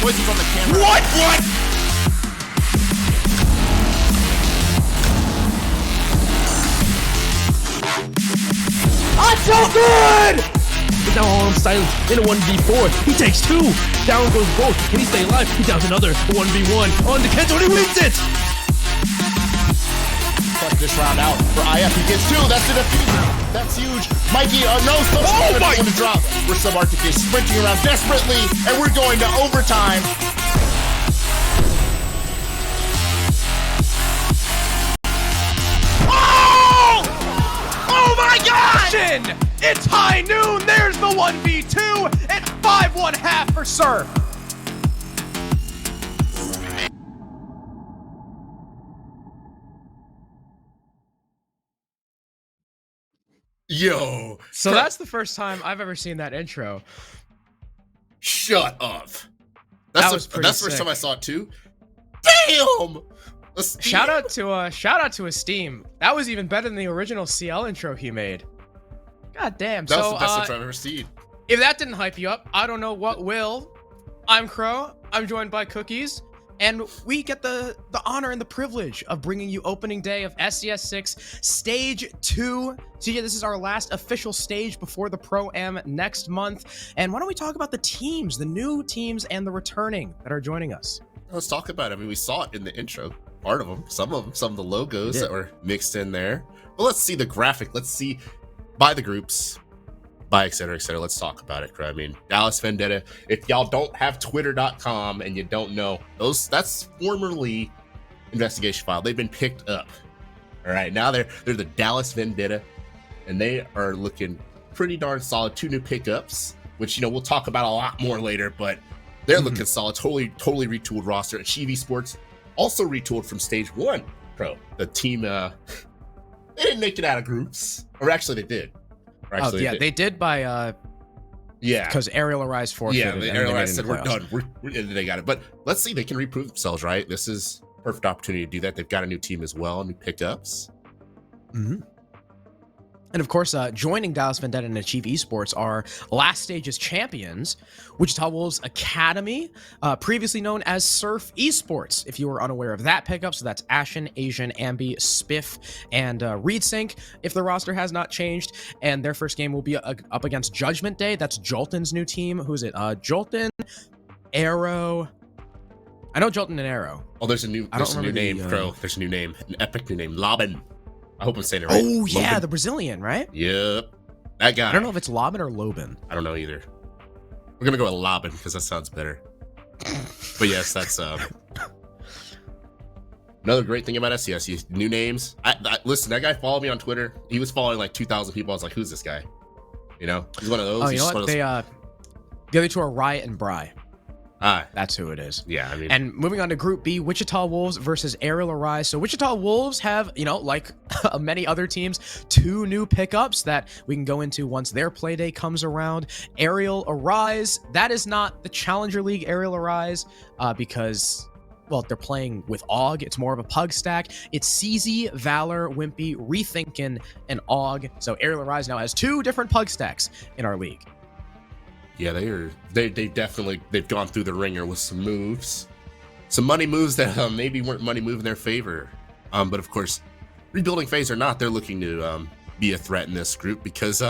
choices on the camera. What? So good! But now all silence in a 1v4. He takes 2. Down goes both. Can he stay alive? He downs another 1v1 on the Kento, and he wins it! Cut this round out for IF. He gets 2. That's a defeat. That's huge. Mikey, no, oh my! On the drop. Where Subarctic is sprinting around desperately, and we're going to overtime. Oh my God! It's high noon. There's the 1v2. It's 5-1-1/2 for Surf. Yo. So that's the first time I've ever seen that intro. Shut up. That's the first time I saw it too. Damn. Shout out to Esteem. That was even better than the original CL intro he made. God damn. That was the best intro I've ever seen. If that didn't hype you up, I don't know what will. I'm Crow. I'm joined by Cookies. And we get the honor and the privilege of bringing you opening day of SCS6 Stage 2. CJ, this is our last official stage before the Pro-Am next month. And why don't we talk about the teams, the new teams, and the returning that are joining us? Let's talk about it. I mean, we saw it in the intro. Part of them, some of the logos that were mixed in there. But let's see the graphic. Let's see by the groups, by et cetera, et cetera. Let's talk about it. I mean, Dallas Vendetta. If y'all don't have Twitter.com and you don't know that's formerly Investigation File. They've been picked up. All right, now they're the Dallas Vendetta, and they are looking pretty darn solid. 2 new pickups, which we'll talk about a lot more later, but they're looking solid. Totally retooled roster. Achieve ESPORTS also retooled from Stage 1 Pro. The team, they didn't make it out of groups. Or actually, they did. They did by, because Aerial Arise forfeited. Yeah, Aerial Arise said, we're done. And they got it. But let's see, they can reprove themselves, right? This is a perfect opportunity to do that. They've got a new team as well, new pickups. Mm-hmm. And of course, joining Dallas Vendetta and Achieve Esports are last stage's champions, Wichita Wolves Academy, previously known as Surf Esports, if you were unaware of that pickup. So that's Ashen, Asian, Ambi, Spiff, and ReadSync, if the roster has not changed. And their first game will be up against Judgment Day. That's Jolton's new team. Who is it? Jolton, Arrow. I know Jolton and Arrow. Oh, there's a new name, Pro. There's a new name, an epic new name, Laban. I hope I'm saying it right. Oh, yeah, Logan. The Brazilian, right? Yep. That guy. I don't know if it's Lobin or Lobin. I don't know either. We're going to go with Lobin because that sounds better. But yes, that's another great thing about SCS. New names. Listen, that guy followed me on Twitter. He was following like 2,000 people. I was like, who's this guy? He's one of those. Oh, you know what? The other two are Riot and Bry. That's who it is. Yeah, I mean. And moving on to Group B, Wichita Wolves versus Aerial Arise. So Wichita Wolves have, like many other teams, 2 new pickups that we can go into once their play day comes around. Aerial Arise, that is not the Challenger League Aerial Arise because, well, they're playing with AUG. It's more of a pug stack. It's CZ, Valor, Wimpy, Rethinkin, and AUG. So Aerial Arise now has 2 different pug stacks in our league. Yeah, they've gone through the ringer with some moves, some money moves that maybe weren't money move in their favor. But of course, rebuilding phase or not, they're looking to be a threat in this group because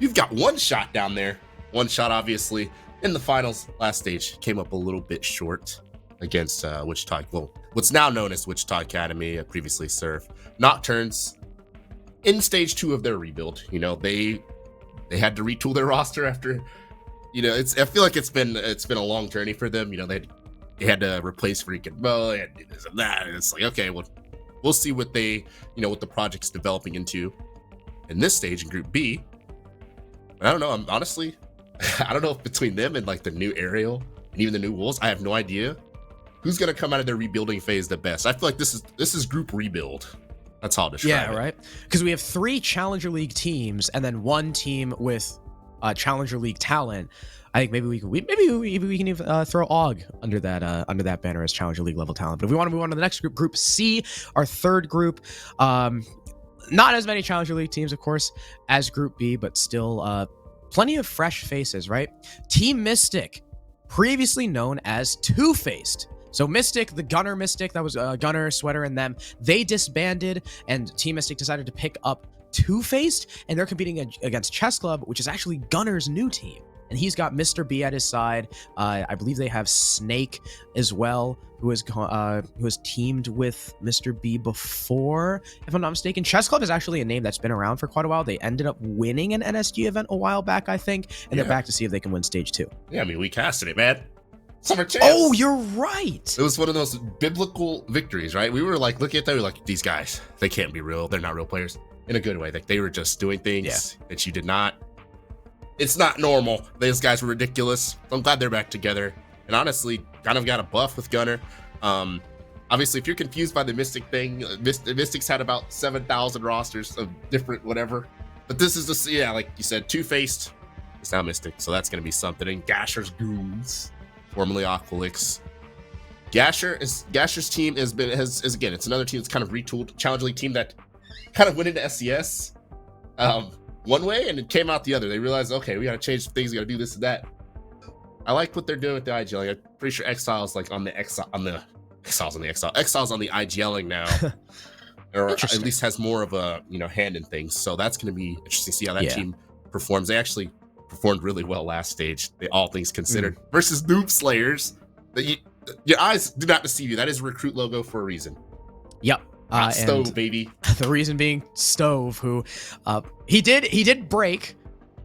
you've got One Shot down there. One Shot, obviously, in the finals last stage came up a little bit short against Wichita. Well, what's now known as Wichita Academy, previously Surf. Nocturnes in stage 2 of their rebuild. They had to retool their roster after. I feel like it's been a long journey for them. They had to replace freaking Mo, they had to do this and that. And it's like, okay, well, we'll see what what the project's developing into in this stage in Group B. But I don't know. I don't know if between them and like the new Aerial and even the new Wolves, I have no idea who's gonna come out of their rebuilding phase the best. I feel like this is group rebuild. That's how I'll describe it. Yeah, right. Because we have 3 Challenger League teams and then 1 team with Challenger League talent. I think maybe we can even throw AUG under that banner as Challenger League level talent. But if we want to move on to the next group, Group C, our third group, not as many Challenger League teams, of course, as Group B, but still plenty of fresh faces, right? Team Mystic, previously known as Two-Faced. So Mystic, the Gunner Mystic, that was Gunner, Sweater, and them, they disbanded, and Team Mystic decided to pick up Two-Faced, and they're competing against Chess Club, which is actually Gunner's new team. And he's got Mr. B at his side. I believe they have Snake as well, who has teamed with Mr. B before, if I'm not mistaken. Chess Club is actually a name that's been around for quite a while. They ended up winning an NSG event a while back, I think, and they're back to see if they can win stage 2. Yeah, I mean, we casted it, man. Summer Champs. Oh, you're right. It was one of those biblical victories, right? We were like, looking at them, we were like, these guys, they can't be real. They're not real players. In a good way. Like, they were just doing things that you did not. It's not normal. Those guys were ridiculous. I'm glad they're back together. And honestly, kind of got a buff with Gunner. Obviously, if you're confused by the Mystic thing, Mystics had about 7,000 rosters of different whatever. But this is just, like you said, Two-Faced. It's now Mystic, so that's going to be something. And Gasher's Goons, formerly Aqualix. Gasher's team has again, it's another team that's kind of retooled, Challenge League team that kind of went into SCS one way and it came out the other. They realized, okay, we got to change things, we got to do this and that. I like what they're doing with the IGLing. I'm pretty sure Exile's like on the Exile's on the IGLing now, or at least has more of a hand in things. So that's going to be interesting to see how that team performs. They actually performed really well last stage, all things considered, versus Noob Slayers. Your eyes do not deceive you. That is a recruit logo for a reason. Yep. Stove, baby. The reason being Stove, who he did break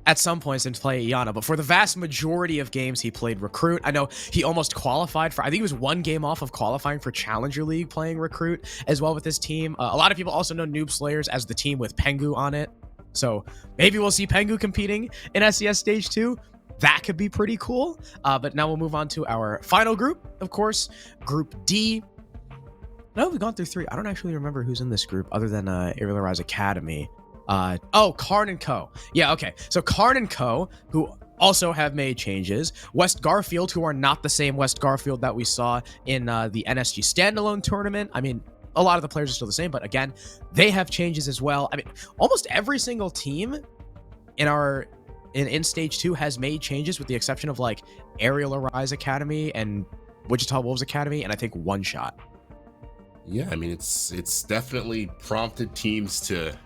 at some points and play Iana, but for the vast majority of games he played Recruit. I know he almost qualified for, I think he was one game off of qualifying for Challenger League playing Recruit as well with his team. A lot of people also know Noob Slayers as the team with Pengu on it. So maybe we'll see Pengu competing in SCS Stage 2. That could be pretty cool. But now we'll move on to our final group, of course, Group D. No, we've gone through 3. I don't actually remember who's in this group other than Aerial Rise Academy. Karn and Co. Yeah, okay. So Karn and Co., who also have made changes. West Garfield, who are not the same West Garfield that we saw in the NSG standalone tournament. I mean, a lot of the players are still the same, but again, they have changes as well. I mean, almost every single team in Stage 2 has made changes with the exception of like Aerial Rise Academy and Wichita Wolves Academy, and I think One Shot. Yeah, I mean, it's definitely prompted teams to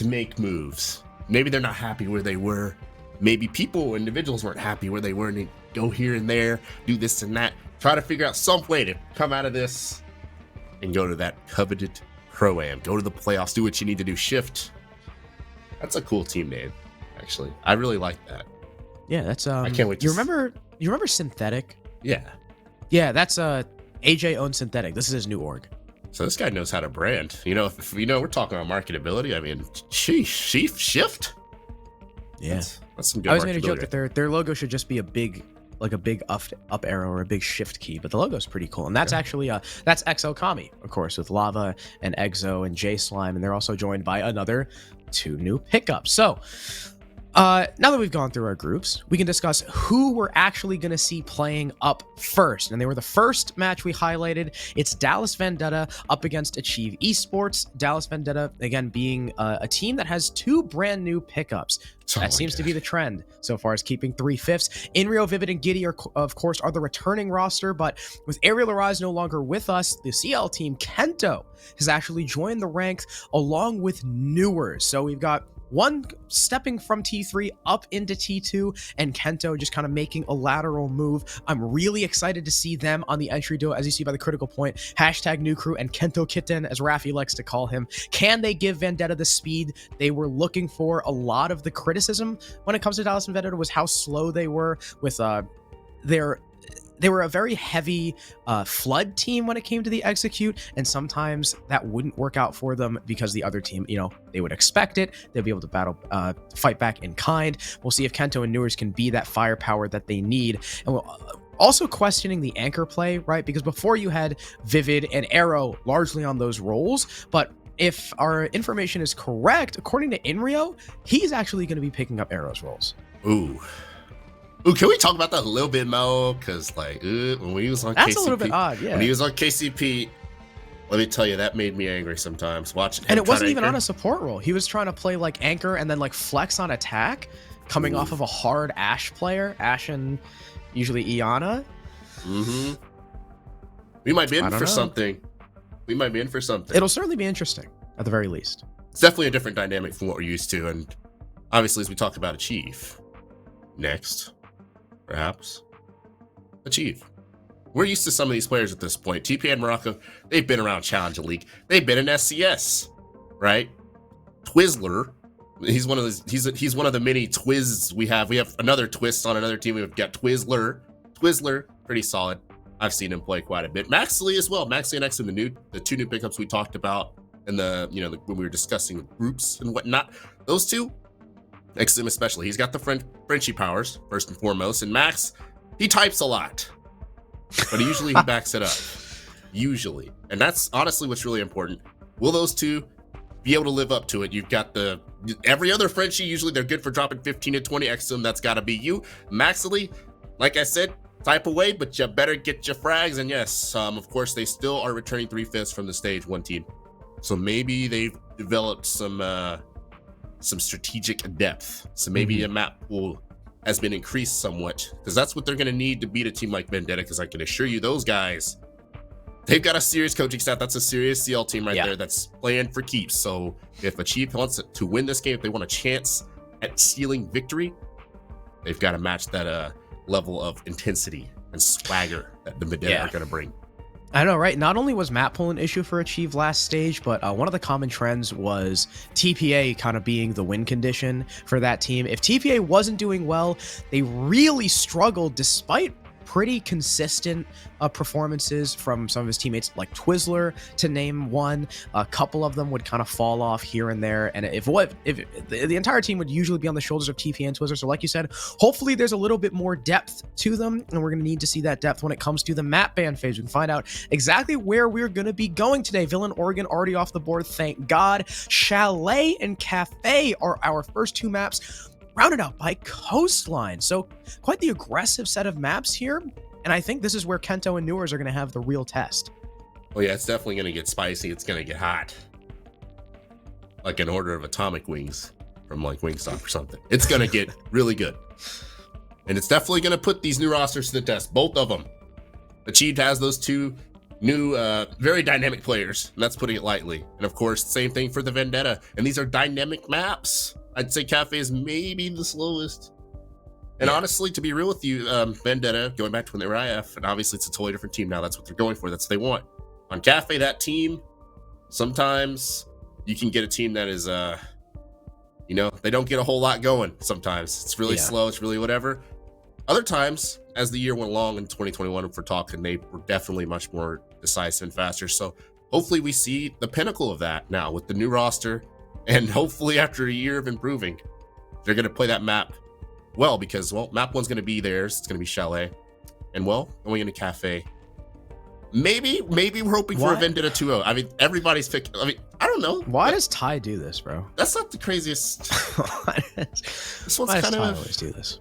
make moves. Maybe they're not happy where they were. Maybe individuals weren't happy where they were, and they go here and there, do this and that, try to figure out some way to come out of this and go to that coveted Pro-Am, go to the playoffs, do what you need to do, shift. That's a cool team name, actually. I really like that. Yeah, that's I can't wait to you remember Synthetic? Yeah. Yeah, that's AJ owns Synthetic. This is his new org. So this guy knows how to brand. If we're talking about marketability, I mean, shift. Yeah, that's some good. I always made a joke that their logo should just be a big up arrow or a big shift key, but the logo's pretty cool. And that's actually that's XL Kami, of course, with Lava and Exo and J Slime, and they're also joined by another 2 new pickups. So now that we've gone through our groups, we can discuss who we're actually going to see playing up first. And they were the first match we highlighted. It's Dallas Vendetta up against Achieve Esports. Dallas Vendetta, again, being a team that has 2 brand new pickups. That seems to be the trend so far, as keeping 3/5. Inrio, Vivid, and Giddy, of course, are the returning roster. But with Aerial Arise no longer with us, the CL team, Kento, has actually joined the ranks along with Newers. So we've got one stepping from T3 up into T2, and Kento just kind of making a lateral move. I'm really excited to see them on the entry duo, as you see by the critical point. Hashtag new crew and Kento Kitten, as Rafi likes to call him. Can they give Vendetta the speed they were looking for? A lot of the criticism when it comes to Dallas and Vendetta was how slow they were with they were a very heavy flood team when it came to the execute, and sometimes that wouldn't work out for them because the other team, they would expect it. They'll be able to fight back in kind. We'll see if Kento and Newers can be that firepower that they need. And we'll also questioning the anchor play, right? Because before you had Vivid and Arrow largely on those roles, but if our information is correct, according to Inrio, he's actually going to be picking up Arrow's roles. Ooh, can we talk about that a little bit more? Because, when he was on That's KCP, a little bit odd, yeah. When he was on KCP, let me tell you, that made me angry sometimes watching him. And it wasn't even on a support role. He was trying to play like anchor and then like flex on attack. coming off of a hard Ashe player, Ashe and usually Iana. We might be I in don't for know. something. We might be in for something. It'll certainly be interesting, at the very least. It's definitely a different dynamic from what we're used to, and obviously, as we talk about Achieve next, perhaps Achieve. We're used to some of these players at this point. TPA and Morocco, they've been around Challenger League. They've been in SCS, right? Twizzler, he's one of those. He's one of the many Twiz we have. We have another Twist on another team. We've got Twizzler. Twizzler, pretty solid. I've seen him play quite a bit. Maxley as well. Maxley and X in the two new pickups we talked about in when we were discussing groups and whatnot. Those two, XM especially, he's got the Frenchy powers first and foremost, and Max, he types a lot, but usually he backs it up. Usually, and that's honestly what's really important. Will those two be able to live up to it? You've got every other Frenchie, usually they're good for dropping 15 to 20 XM. That's got to be you. Maxley, like I said, type away, but you better get your frags. And yes, of course, they still are returning 3/5 from the stage one team. So maybe they've developed some strategic depth. So maybe a map pool has been increased somewhat, because that's what they're going to need to beat a team like VENDETTA, because I can assure you those guys, they've got a serious coaching staff. That's a serious CL team right there that's playing for keeps. So if Achieve wants to win this game, if they want a chance at sealing victory, they've got to match that level of intensity and swagger that the VENDETTA are going to bring. I know, right? Not only was map pool an issue for Achieve last stage, but one of the common trends was TPA kind of being the win condition for that team. If TPA wasn't doing well, they really struggled despite pretty consistent performances from some of his teammates, like Twizzler, to name one. A couple of them would kind of fall off here and there, and if the entire team would usually be on the shoulders of TP and Twizzler. So like you said, hopefully there's a little bit more depth to them, and we're going to need to see that depth when it comes to the map ban phase. We can find out exactly where we're going to be going today. Villain Oregon already off the board, thank God. Chalet and Cafe are our first two maps, rounded out by Coastline. So quite the aggressive set of maps here. And I think this is where Kento and Newers are going to have the real test. Oh yeah, it's definitely going to get spicy. It's going to get hot. Like an order of atomic wings from like Wingstop or something. It's going to get really good. And it's definitely going to put these new rosters to the test. Both of them. Achieved has those two new, very dynamic players. And that's putting it lightly. And of course, same thing for the VENDETTA. And these are dynamic maps. I'd say Cafe is maybe the slowest. And honestly, to be real with you, VENDETTA, going back to when they were IF, and obviously it's a totally different team now. That's what they're going for. That's what they want. On Cafe, that team, sometimes you can get a team that is, they don't get a whole lot going sometimes. It's really slow. It's really whatever. Other times, as the year went along in 2021, if we're talking, they were definitely much more decisive and faster. So hopefully we see the pinnacle of that now with the new roster. And hopefully after a year of improving, they're going to play that map well, because, map one's going to be theirs. It's going to be Chalet. And, going into Cafe. Maybe we're hoping for a VENDETTA 2-0. I mean, everybody's picking. I mean, I don't know. Why does Ty do this, bro? That's not the craziest. This one's Why kind does Ty of. always do this?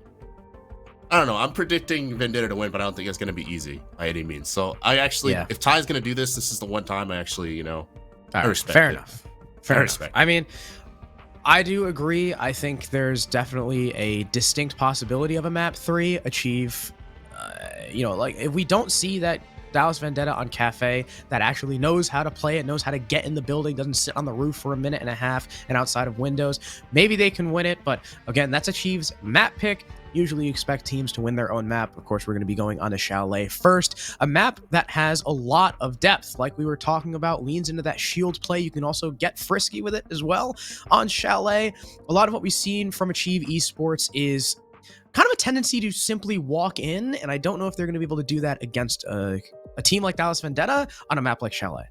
I don't know. I'm predicting VENDETTA to win, but I don't think it's going to be easy by any means. So I actually, if Ty's going to do this, this is the one time I actually, I respect fair it. enough. Fair enough. Respect. I mean, I do agree. I think there's definitely a distinct possibility of a map 3 Achieve. Like if we don't see that Dallas VENDETTA on Cafe that actually knows how to play it, knows how to get in the building, doesn't sit on the roof for a minute and a half and outside of windows, maybe they can win it. But again, that's Achieve's map pick. Usually you expect teams to win their own map. Of course, we're going to be going on to Chalet first, a map that has a lot of depth, like we were talking about, leans into that shield play. You can also get frisky with it as well on Chalet. A lot of what we've seen from Achieve Esports is kind of a tendency to simply walk in, and I don't know if they're going to be able to do that against a team like Dallas VENDETTA on a map like Chalet.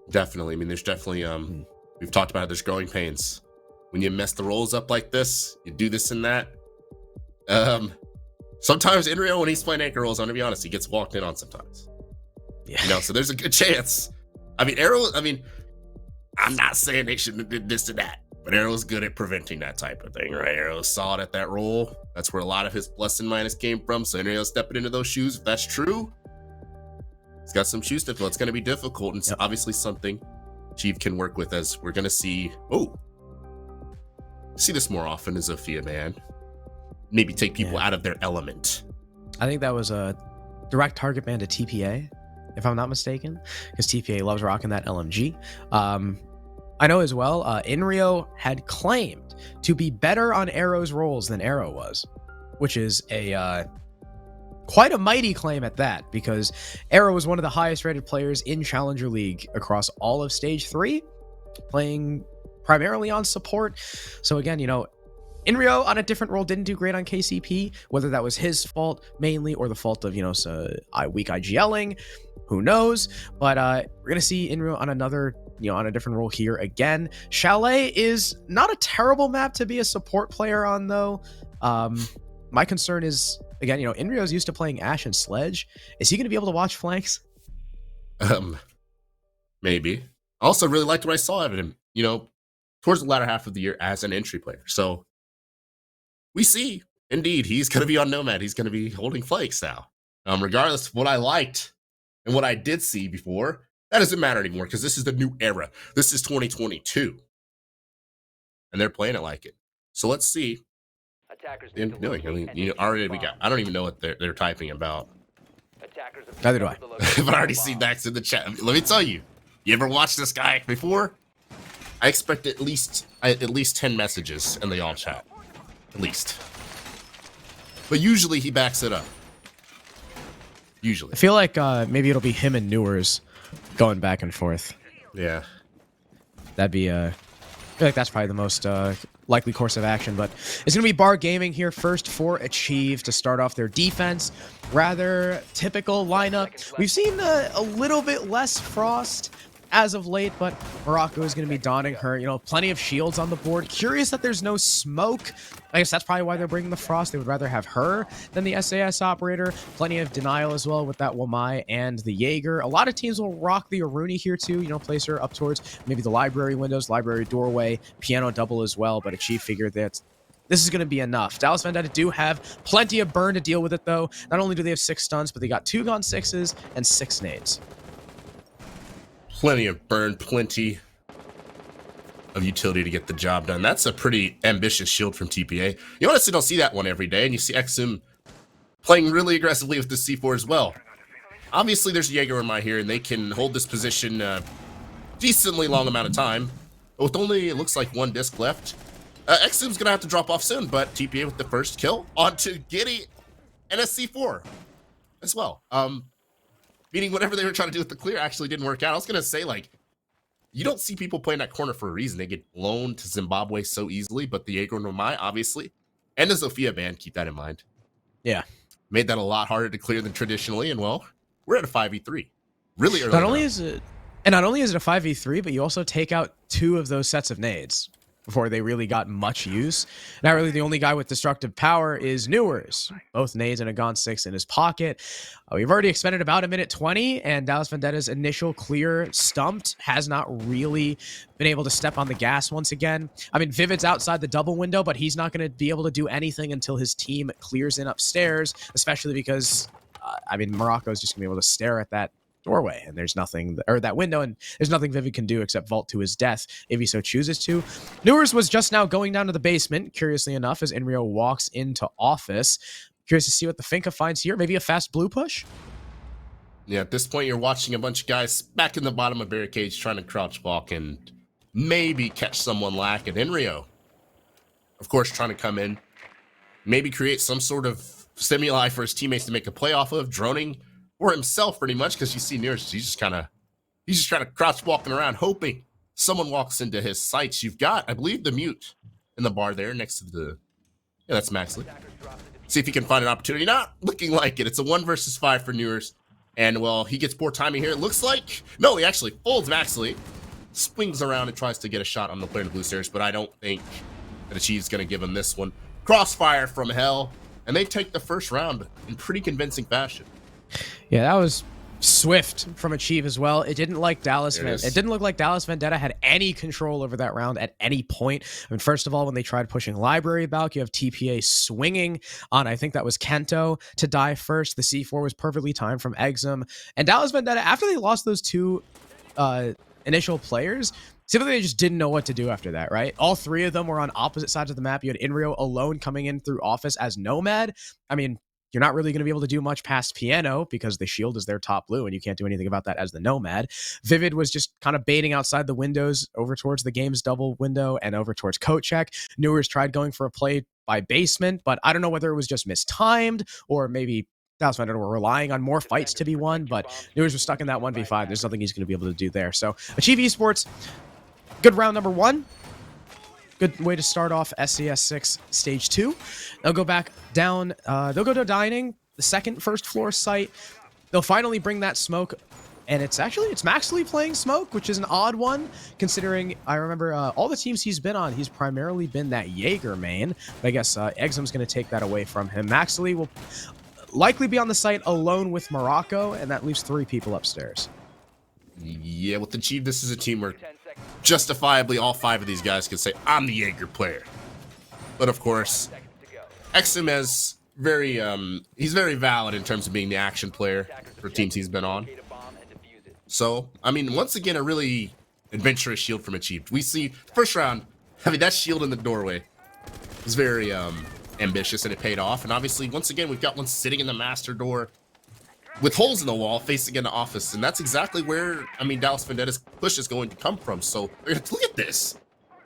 Definitely. I mean, there's definitely, we've talked about it, there's growing pains. When you mess the rolls up like this, you do this and that. Sometimes in Rio, when he's playing anchor rolls, I'm gonna be honest, he gets walked in on sometimes. Yeah. So there's a good chance. I mean, Arrow, I'm not saying they shouldn't have did this or that, but Arrow's good at preventing that type of thing, right? Arrow's solid at that roll. That's where a lot of his plus and minus came from. So Arrow's stepping into those shoes. If that's true, he's got some shoes to fill. It's going to be difficult, and it's obviously something Chief can work with, as we're going to see. See this more often as Zofia, man. Maybe take people out of their element. I think that was a direct target ban to TPA, if I'm not mistaken, because TPA loves rocking that LMG. I know as well, Inrio had claimed to be better on Arrow's rolls than Arrow was, which is a quite a mighty claim at that, because Arrow was one of the highest rated players in Challenger League across all of Stage 3, playing primarily on support. So again, you know, Inrio on a different role didn't do great on KCP, whether that was his fault mainly or the fault of, you know, weak IGLing, who knows. But we're going to see Inrio on another, you know, on a different role here again. Chalet is not a terrible map to be a support player on, though. My concern is, again, you know, Inrio's used to playing Ashe and Sledge. Is he going to be able to watch flanks? Maybe. I also really liked what I saw of him, you know, towards the latter half of the year as an entry player. So we see, indeed, he's going to be on Nomad. He's going to be holding flanks now. Regardless of what I liked and what I did see before, that doesn't matter anymore, because this is the new era. This is 2022. And they're playing it like it. So let's see. They're doing. I mean, you know, already we got. I don't even know what they're typing about. Neither do I. But I already see Dax in the chat. Let me tell you. You ever watched this guy before? I expect at least 10 messages, and they all chat. At least. But usually he backs it up. Usually. I feel like maybe it'll be him and Newers going back and forth. Yeah. That'd be I feel like that's probably the most likely course of action, but it's gonna be Bar Gaming here first for Achieve to start off their defense. Rather typical lineup. We've seen a little bit less Frost as of late, but Morocco is going to be donning her, you know, plenty of shields on the board. Curious that there's no smoke. I guess that's probably why they're bringing the Frost. They would rather have her than the SAS operator. Plenty of denial as well with that Wamai and the Jaeger. A lot of teams will rock the Aruni here too, you know, place her up towards maybe the library windows, library doorway, piano double as well, but Achieve figured that this is going to be enough. Dallas Vendetta do have plenty of burn to deal with it, though. Not only do they have 6 stuns, but they got 2 Gon 6s and 6 nades. Plenty of burn, plenty of utility to get the job done. That's a pretty ambitious shield from TPA. You honestly don't see that one every day, and you see XM playing really aggressively with the C4 as well. Obviously, there's Jaeger in my here, and they can hold this position decently long amount of time. But with only, it looks like 1 disc left, XM's going to have to drop off soon, but TPA with the first kill onto Giddy and a C4 as well. Meaning whatever they were trying to do with the clear actually didn't work out. I was going to say, like, you don't see people playing that corner for a reason. They get blown to Zimbabwe so easily, but the Jaeger and Romai, obviously, and the Zofia ban, keep that in mind. Yeah. Made that a lot harder to clear than traditionally, and, well, we're at a 5v3. Really early. Not only is it a 5v3, but you also take out 2 of those sets of nades before they really got much use. Not really the only guy with destructive power is Newers. Both nades and a Gon 6 in his pocket. We've already expended about 1:20, and Dallas Vendetta's initial clear stumped, has not really been able to step on the gas once again. I mean, Vivid's outside the double window, but he's not going to be able to do anything until his team clears in upstairs, especially because, I mean, Morocco's just going to be able to stare at that doorway, and there's nothing, or that window, and there's nothing Vivid can do except vault to his death if he so chooses to. Newers was just now going down to the basement, curiously enough, as Inrio walks into office. Curious to see what the Finka finds here. Maybe a fast blue push? Yeah, at this point, you're watching a bunch of guys back in the bottom of barricades trying to crouch walk and maybe catch someone lacking. Inrio, of course, trying to come in, maybe create some sort of stimuli for his teammates to make a play off of, droning or himself pretty much, because you see Newers, he's just trying to crouch walking around, hoping someone walks into his sights. You've got, I believe, the mute in the bar there next to the, yeah, that's Maxley. See if he can find an opportunity. Not looking like it. It's a 1 versus 5 for Newers. And, well, he gets poor timing here. It looks like, no, he actually folds Maxley, swings around and tries to get a shot on the player in the blue stairs, but I don't think that Achieve's going to give him this one. Crossfire from hell, and they take the first round in pretty convincing fashion. Yeah, that was swift from Achieve as well. It didn't like Dallas. It didn't look like Dallas Vendetta had any control over that round at any point. I mean, first of all, when they tried pushing Library back, you have TPA swinging on, I think that was Kento, to die first. The C4 was perfectly timed from Exum. And Dallas Vendetta, after they lost those 2 initial players, Seemed like they just didn't know what to do after that, right? All three of them were on opposite sides of the map. You had Inrio alone coming in through office as Nomad. I mean, you're not really going to be able to do much past Piano because the shield is their top blue and you can't do anything about that as the Nomad. Vivid was just kind of baiting outside the windows over towards the game's double window and over towards coat check. Newers tried going for a play by basement, but I don't know whether it was just mistimed or maybe Dallas Vendetta were relying on more fights to be won, but Newers was stuck in that 1v5. There's nothing he's going to be able to do there. So Achieve Esports, good round number 1. Good way to start off SCS6 Stage 2. They'll go back down. They'll go to dining, the second first floor site. They'll finally bring that smoke. And it's Maxley playing smoke, which is an odd one, considering I remember all the teams he's been on, he's primarily been that Jaeger main. But I guess Exum's going to take that away from him. Maxley will likely be on the site alone with Morocco, and that leaves 3 people upstairs. Yeah, with the Chief, this is a team where justifiably all 5 of these guys could say, I'm the Jaeger player. But of course, Exum is he's very valid in terms of being the action player for teams he's been on. So, I mean, once again, a really adventurous shield from Achieved. We see, first round, I mean, that shield in the doorway was very ambitious, and it paid off. And obviously, once again, we've got one sitting in the master door with holes in the wall facing into office. And that's exactly where, I mean, Dallas Vendetta's push is going to come from. So, look at this.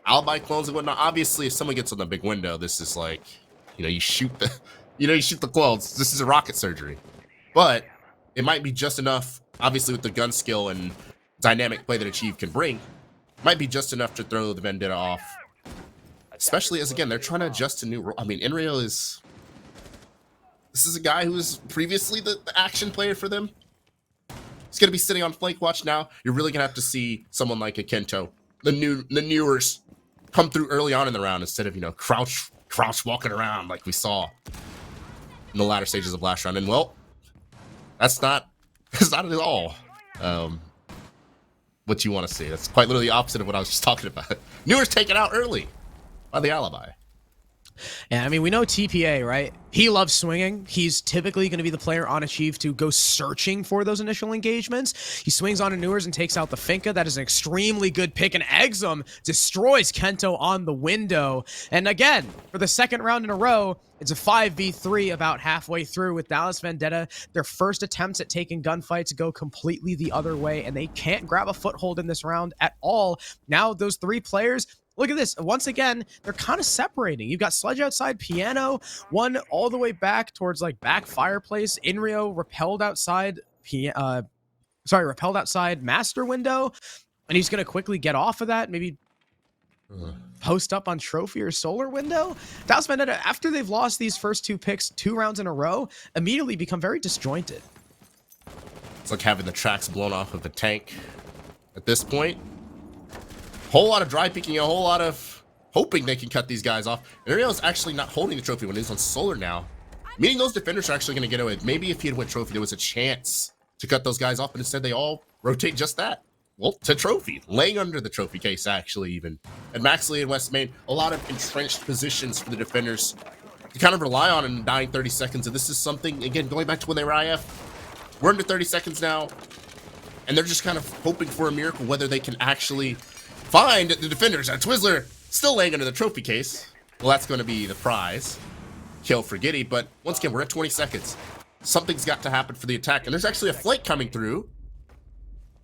Alibi clones and whatnot. Obviously, if someone gets on the big window, this is like, you shoot the clones. This is a rocket surgery. But it might be just enough, obviously with the gun skill and dynamic play that Achieve can bring, might be just enough to throw the Vendetta off. Especially as, again, they're trying to adjust to new role. I mean, Inrio this is a guy who was previously the action player for them. He's going to be sitting on flank watch now. You're really going to have to see someone like a Kento, the newers, come through early on in the round instead of, crouch walking around like we saw in the latter stages of last round. And, well, that's not at all what you want to see. That's quite literally the opposite of what I was just talking about. Newers taken out early by the alibi. Yeah, I mean, we know TPA, right? He loves swinging. He's typically going to be the player on Achieve to go searching for those initial engagements. He swings on a Newers and takes out the Finka. That is an extremely good pick, and Exum destroys Kento on the window. And again, for the second round in a row, it's a 5v3 about halfway through with Dallas Vendetta. Their first attempts at taking gunfights go completely the other way, and they can't grab a foothold in this round at all. Now, those 3 players, look at this. Once again, they're kind of separating. You've got Sledge outside Piano, one all the way back towards like back fireplace. Inrio repelled outside master window, and he's going to quickly get off of that. Maybe post up on trophy or solar window. Dallas Vendetta, after they've lost these first 2 picks 2 rounds in a row, immediately become very disjointed. It's like having the tracks blown off of the tank at this point. Whole lot of dry peeking, a whole lot of hoping they can cut these guys off. Ario's actually not holding the trophy when he's on solar now, meaning those defenders are actually going to get away. Maybe if he had went trophy, there was a chance to cut those guys off, but instead they all rotate just that. Well, to trophy, laying under the trophy case, actually, even. And Maxley and West Main, a lot of entrenched positions for the defenders to kind of rely on in the dying 30 seconds. And this is something, again, going back to when they were IF, we're under 30 seconds now, and they're just kind of hoping for a miracle, whether they can actually find the defenders. Twizzler still laying under the trophy case. Well, that's going to be the prize. Kill for Giddy, but once again, we're at 20 seconds. Something's got to happen for the attack, and there's actually a flank coming through.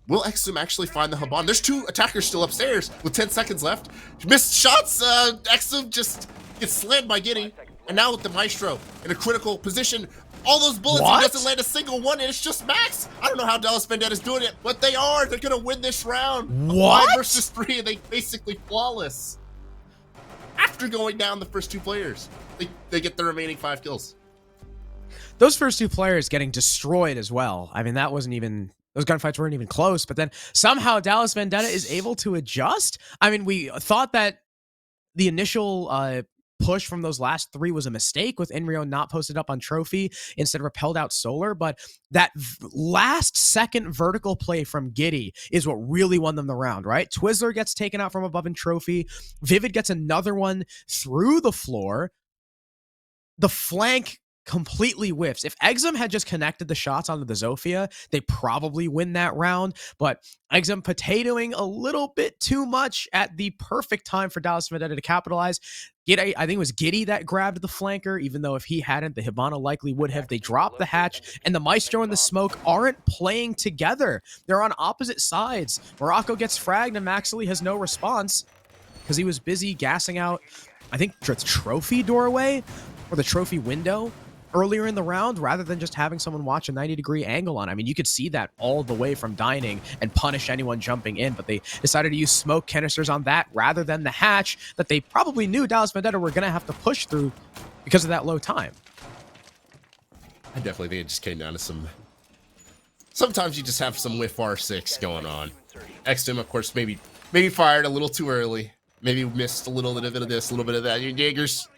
Will Exum actually find the Haban? There's 2 attackers still upstairs with 10 seconds left. Missed shots. Exum just gets slammed by Giddy. And now with the Maestro in a critical position, all those bullets, he doesn't land a single one, and it's just Max. I don't know how Dallas Vendetta's doing it, but they are. They're going to win this round. What? 5 versus 3, and they basically flawless. After going down the first 2 players, they get the remaining 5 kills. Those first 2 players getting destroyed as well. I mean, that wasn't even... Those gunfights weren't even close, but then somehow Dallas Vendetta is able to adjust. I mean, we thought that the initial push from those last 3 was a mistake with Inrio not posted up on trophy, instead repelled out solar, but that last second vertical play from Giddy is what really won them the round, right? Twizzler gets taken out from above in trophy. Vivid gets another one through the floor. The flank completely whiffs. If Exum had just connected the shots onto the Zofia, they probably win that round. But Exum potatoing a little bit too much at the perfect time for Dallas Vendetta to capitalize. I think it was Giddy that grabbed the flanker, even though if he hadn't, the Hibana likely would have. They dropped the hatch, and the Maestro and the Smoke aren't playing together. They're on opposite sides. Morocco gets fragged, and Maxley has no response because he was busy gassing out, I think, the trophy doorway or the trophy window earlier in the round, rather than just having someone watch a 90-degree angle on. I mean, you could see that all the way from dining and punish anyone jumping in, but they decided to use smoke canisters on that rather than the hatch that they probably knew Dallas Vendetta were going to have to push through because of that low time. I definitely think it just came down to some... Sometimes you just have some whiff R6 going on. Exum, of course, maybe fired a little too early. Maybe missed a little bit of this, a little bit of that. Jaeger's...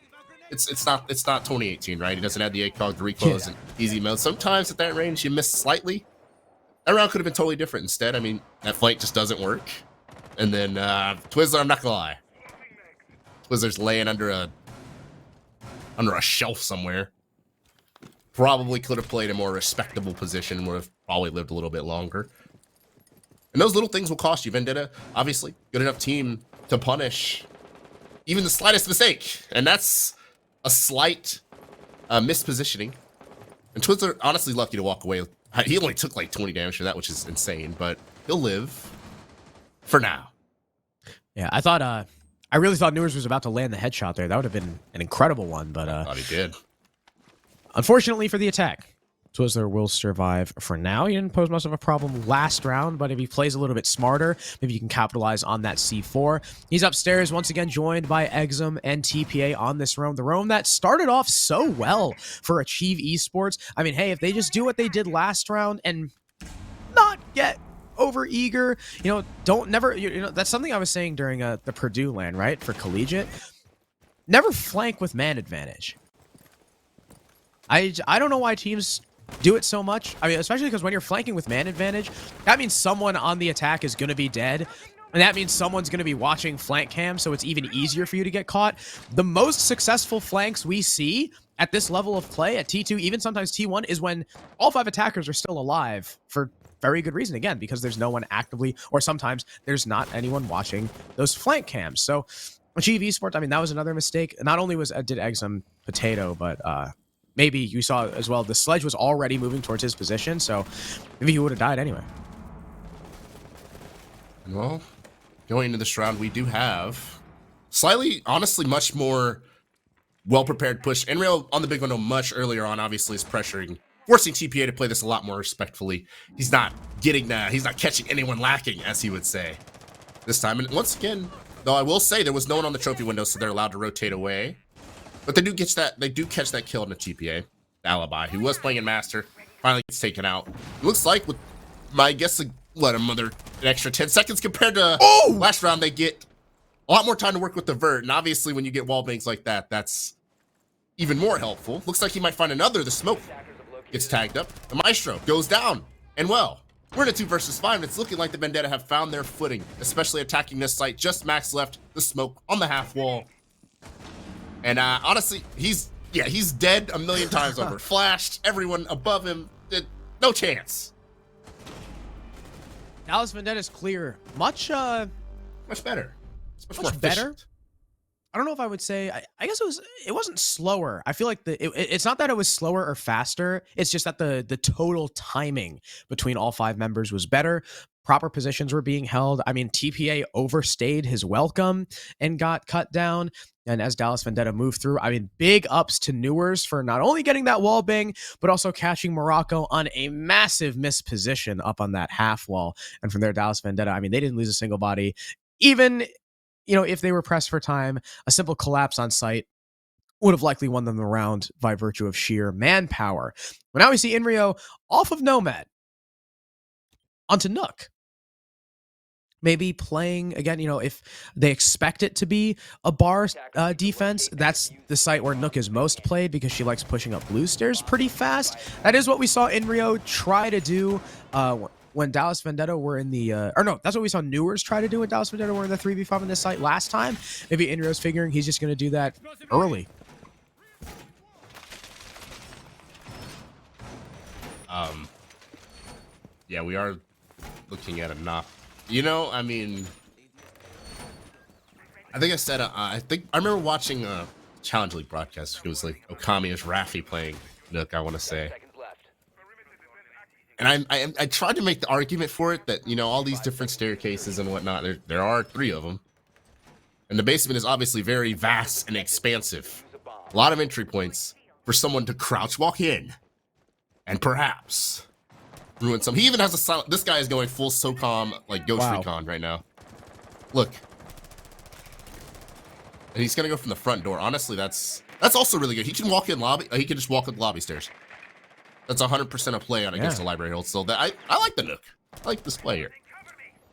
It's not 2018, right? He doesn't have the ACOG to reclose and easy mode. Sometimes at that range you miss slightly. That round could have been totally different instead. I mean, that flank just doesn't work. And then Twizzler, I'm not gonna lie, Twizzler's laying under a shelf somewhere. Probably could have played a more respectable position, would have probably lived a little bit longer. And those little things will cost you. Vendetta, obviously, good enough team to punish even the slightest mistake. And that's a slight mispositioning. And Twizzler, honestly, lucky to walk away. He only took like 20 damage for that, which is insane, but he'll live for now. Yeah, I really thought Newers was about to land the headshot there. That would have been an incredible one, but I thought he did. Unfortunately for the attack, Twizzler will survive for now. He didn't pose much of a problem last round, but if he plays a little bit smarter, maybe you can capitalize on that C4. He's upstairs once again, joined by Exum and TPA on this roam. The roam that started off so well for Achieve Esports. I mean, hey, if they just do what they did last round and not get over eager, that's something I was saying during the Purdue LAN, right? For collegiate, never flank with man advantage. I don't know why teams do it so much. I mean, especially because when you're flanking with man advantage, that means someone on the attack is going to be dead. And that means someone's going to be watching flank cam, so it's even easier for you to get caught. The most successful flanks we see at this level of play, at T2, even sometimes T1, is when all 5 attackers are still alive for very good reason. Again, because there's no one actively, or sometimes there's not anyone watching those flank cams. So Achieve Esports, I mean, that was another mistake. Not only did Exum potato, but maybe you saw as well, the sledge was already moving towards his position, so maybe he would have died anyway. Well, going into this round, we do have slightly, honestly, much more well-prepared push. Enreal on the big window much earlier on, obviously, is pressuring, forcing TPA to play this a lot more respectfully. He's not catching anyone lacking, as he would say, this time. And once again, though, I will say there was no one on the trophy window, so they're allowed to rotate away. But they do catch that kill in the TPA. Alibi, who was playing in Master, finally gets taken out. It looks like with my guess, an extra 10 seconds compared to last round, they get a lot more time to work with the vert. And obviously, when you get wall bangs like that, that's even more helpful. Looks like he might find another. The smoke gets tagged up. The Maestro goes down. And well, we're in a 2 versus 5, and it's looking like the Vendetta have found their footing, especially attacking this site. Just Max left. The smoke on the half wall. And honestly, he's dead a million times over. Flashed, everyone above him, no chance. Dallas Vendetta's clear. Much better. It's much more better. Efficient. I don't know if I would say, I guess it wasn't slower. I feel like it's not that it was slower or faster. It's just that the total timing between all 5 members was better. Proper positions were being held. I mean, TPA overstayed his welcome and got cut down. And as Dallas Vendetta moved through, I mean, big ups to Newers for not only getting that wall bang, but also catching Morocco on a massive misposition up on that half wall. And from there, Dallas Vendetta, I mean, they didn't lose a single body. Even, if they were pressed for time, a simple collapse on site would have likely won them the round by virtue of sheer manpower. But now we see Inrio off of Nomad onto Nook. Maybe playing, again, if they expect it to be a bar defense, that's the site where Nook is most played because she likes pushing up blue stairs pretty fast. That is what we saw Inrio try to do when Dallas Vendetta were in the... that's what we saw Newers try to do when Dallas Vendetta were in the 3v5 on this site last time. Maybe Inrio's figuring he's just going to do that early. Yeah, we are looking at a knock. You know, I mean, I think I said, I remember watching a Challenge League broadcast. It was like Okami as Raffi playing Nook, I want to say. And I tried to make the argument for it that, you know, all these different staircases and whatnot, there are 3 of them. And the basement is obviously very vast and expansive. A lot of entry points for someone to crouch walk in and perhaps ruin some. He even has a silent. This guy is going full SOCOM, like Ghost Recon right now. Look. And he's going to go from the front door. Honestly, that's also really good. He can walk in lobby. He can just walk up the lobby stairs. That's 100% a play on against the library hold. So that I like the Nook. I like this play here.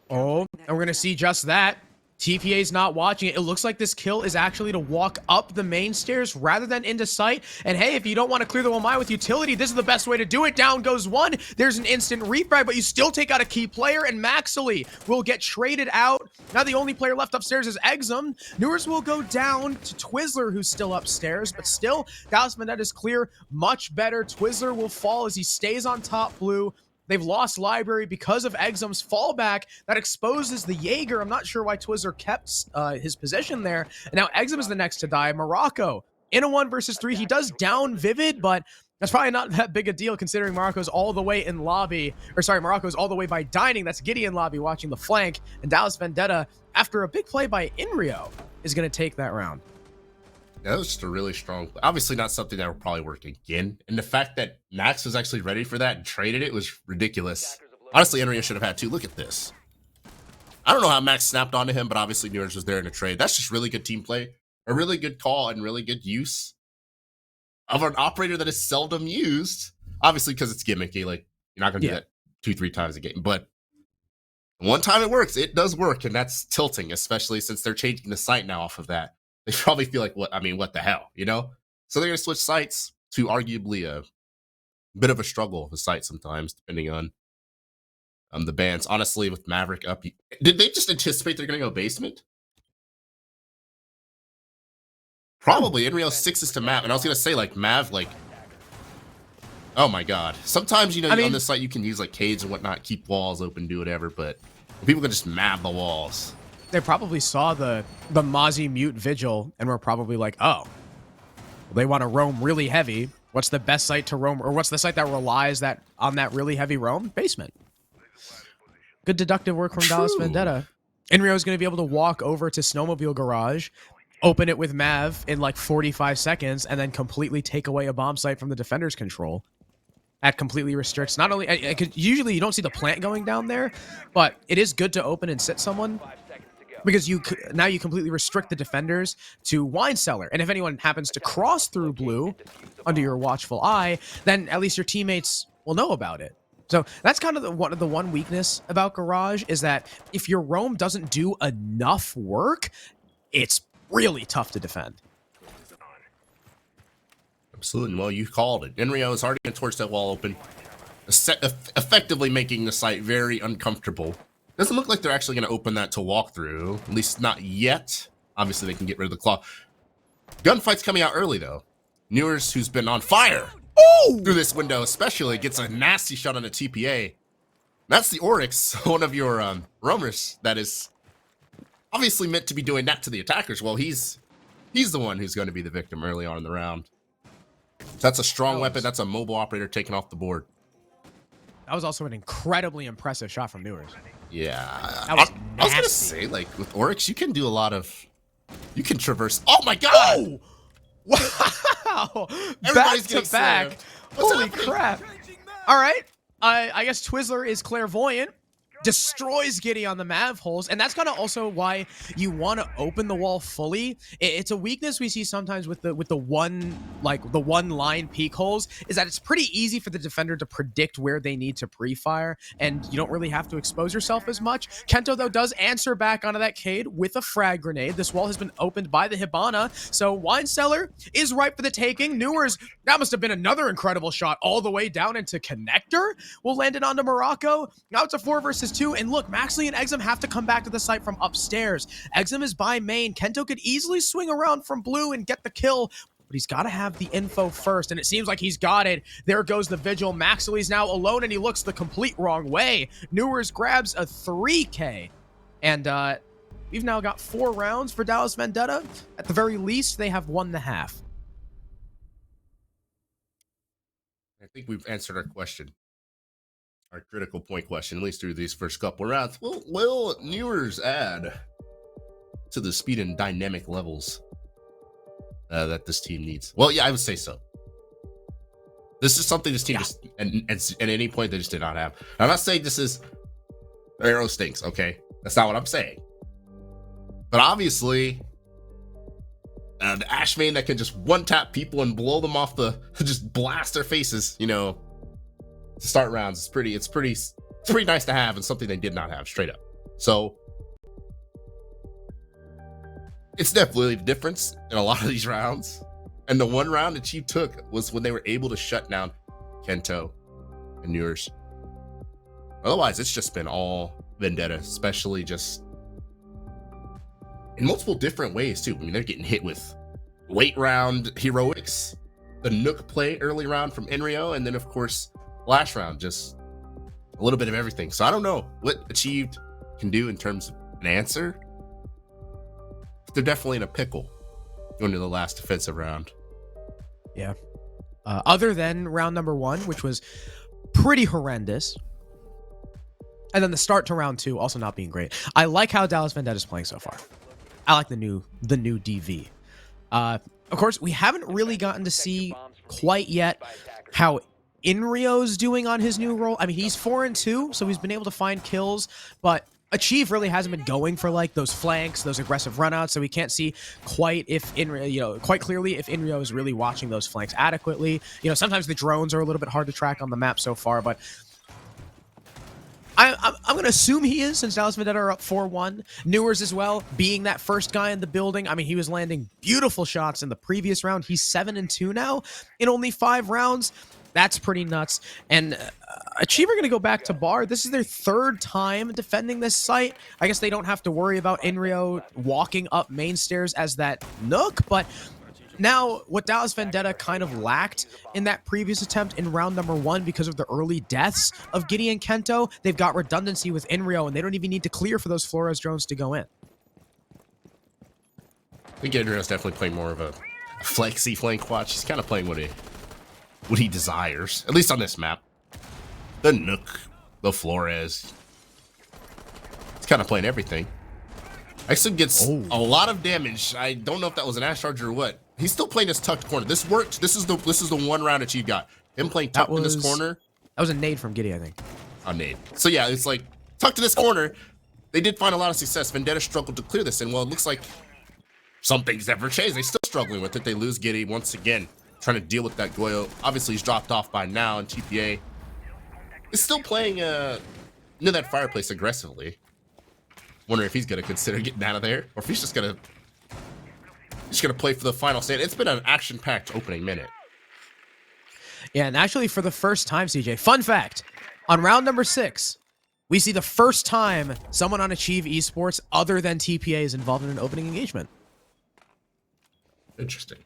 Oh, and we're going to see just that. TPA's not watching it. It looks like this kill is actually to walk up the main stairs rather than into sight. And hey, if you don't want to clear the 1 with utility, this is the best way to do it. Down goes 1. There's an instant refrag, but you still take out a key player, and Maxley will get traded out. Now the only player left upstairs is Exum. Newers will go down to Twizzler, who's still upstairs, but still, Dallas Vendetta is clear. Much better. Twizzler will fall as he stays on top blue. They've lost Library because of Exum's fallback. That exposes the Jaeger. I'm not sure why Twizzler kept his position there. And now Exum is the next to die. Morocco in a 1 versus 3. He does down Vivid, but that's probably not that big a deal considering Morocco's all the way in lobby. Or sorry, Morocco's all the way by dining. That's Gideon lobby watching the flank. And Dallas Vendetta, after a big play by Inrio, is going to take that round. That was just a really strong play. Obviously not something that will probably work again. And the fact that Max was actually ready for that and traded it was ridiculous. Honestly, Enria should have had 2. Look at this. I don't know how Max snapped onto him, but obviously Newers was there in a trade. That's just really good team play. A really good call and really good use of an operator that is seldom used. Obviously, because it's gimmicky. Like, you're not going to do that 2-3 times a game. But one time it works. It does work, and that's tilting, especially since they're changing the site now off of that. They probably feel like, what the hell, you know? So they're going to switch sites to arguably a bit of a struggle of a site sometimes, depending on the bans. Honestly, with Maverick up, did they just anticipate they're going to go basement? Probably. Inrio 6 is to Mav, and I was going to say, like, Mav, like, oh my god. Sometimes, you know, on this site you can use, like, caves and whatnot, keep walls open, do whatever, but people can just Mav the walls. They probably saw the Mozzie Mute Vigil and were probably like, oh, they want to roam really heavy. What's the best site to roam, or what's the site that relies on that really heavy roam? Basement. Good deductive work from Dallas Vendetta. Inrio is going to be able to walk over to Snowmobile Garage, open it with Mav in like 45 seconds, and then completely take away a bomb site from the defender's control. That completely restricts, not only, usually you don't see the plant going down there, but it is good to open and sit someone, because now you completely restrict the defenders to Wine Cellar. And if anyone happens to cross through blue under your watchful eye, then at least your teammates will know about it. So that's kind of the one weakness about Garage, is that if your roam doesn't do enough work, it's really tough to defend. Absolutely. Well, you called it. Inrio is already going to torch that wall open, effectively making the site very uncomfortable. Doesn't look like they're actually going to open that to walk through, at least not yet. Obviously, they can get rid of the claw. Gunfight's coming out early, though. Newers, who's been on fire through this window especially, gets a nasty shot on a TPA. That's the Oryx, one of your roamers that is obviously meant to be doing that to the attackers. Well, he's the one who's going to be the victim early on in the round. So that's a strong weapon. That's a mobile operator taken off the board. That was also an incredibly impressive shot from Newers. Yeah, I was going to say, like, with Oryx, you can do a lot of... You can traverse... Oh, my God! Wow! Everybody's Back to back. Holy crap. All right. I guess Twizzler is clairvoyant. Destroys Giddy on the Mav holes, and that's kind of also why you want to open the wall fully. It's a weakness we see sometimes with the one line peak holes, is that it's pretty easy for the defender to predict where they need to pre-fire, and you don't really have to expose yourself as much. Kento, though, does answer back onto that Cade with a frag grenade. This wall has been opened by the Hibana, so Wine Cellar is ripe for the taking. Newers, that must have been another incredible shot all the way down into Connector. Will land it onto Morocco. Now it's a 4 versus 2, and look, Maxley and Exum have to come back to the site from upstairs. Exum is by main. Kento could easily swing around from blue and get the kill, but but he's got to have the info first, and it seems like he's got it. There goes the Vigil. Maxley's now alone, and he looks the complete wrong way. Newers grabs a 3K, and we've now got 4 rounds for Dallas Vendetta. At the very least, they have won the half. I think we've answered our question. Our critical point question, at least through these first couple rounds. Will Newers add to the speed and dynamic levels that this team needs? Well, yeah, I would say so. This is something this team just, and at any point they just did not have. I'm not saying this is Arrow stinks, okay? That's not what I'm saying. But obviously, the Ash main that can just one-tap people and blow them off just blast their faces, you know, to start rounds. It's pretty nice to have, and something they did not have, straight up. So it's definitely the difference in a lot of these rounds. And the one round that Chief took was when they were able to shut down Kento and Newers. Otherwise, it's just been all Vendetta, especially just in multiple different ways too. I mean, they're getting hit with late round heroics, the Nook play early round from Enrio, and then of course last round, just a little bit of everything. So I don't know what Achieved can do in terms of an answer. But they're definitely in a pickle going to the last defensive round. Yeah. Other than round number 1, which was pretty horrendous. And then the start to round 2 also not being great. I like how Dallas Vendetta is playing so far. I like the new DV. Of course, we haven't really gotten to see quite yet how Enrio's doing on his new role. I mean, he's 4-2, so he's been able to find kills, but Achieve really hasn't been going for like those flanks, those aggressive runouts, so we can't see quite if quite clearly if Enrio is really watching those flanks adequately. You know, sometimes the drones are a little bit hard to track on the map so far, but I'm going to assume he is, since Dallas Vendetta are up 4-1. Newers as well, being that first guy in the building. I mean, he was landing beautiful shots in the previous round. He's 7-2 now in only 5 rounds. That's pretty nuts. And Achieve are going to go back to Bar. This is their 3rd time defending this site. I guess they don't have to worry about Enrio walking up main stairs as that Nook, but now, what Dallas Vendetta kind of lacked in that previous attempt in round number 1 because of the early deaths of Giddy and Kento, they've got redundancy with Enrio, and they don't even need to clear for those Flores drones to go in. I think Enrio's definitely playing more of a flexy flank watch. He's kind of playing what he desires, at least on this map. The Nook, the Flores. He's kind of playing everything. Exum gets a lot of damage. I don't know if that was an Ash Charger or what. He's still playing this tucked corner. This worked. This is the one round that you got. Him playing tucked in this corner. That was a nade from Giddy, I think. A nade. So yeah, it's like tucked in this corner. They did find a lot of success. Vendetta struggled to clear this, and well, it looks like some things never changed. They're still struggling with it. They lose Giddy once again, trying to deal with that Goyo. Obviously, he's dropped off by now, and TPA is still playing near that fireplace aggressively. Wondering if he's gonna consider getting out of there, or if he's just gonna play for the final stand. It's been an action-packed opening minute. Yeah, and actually for the first time, CJ, fun fact, on round number 6, we see the first time someone on Achieve Esports other than TPA is involved in an opening engagement. Interesting.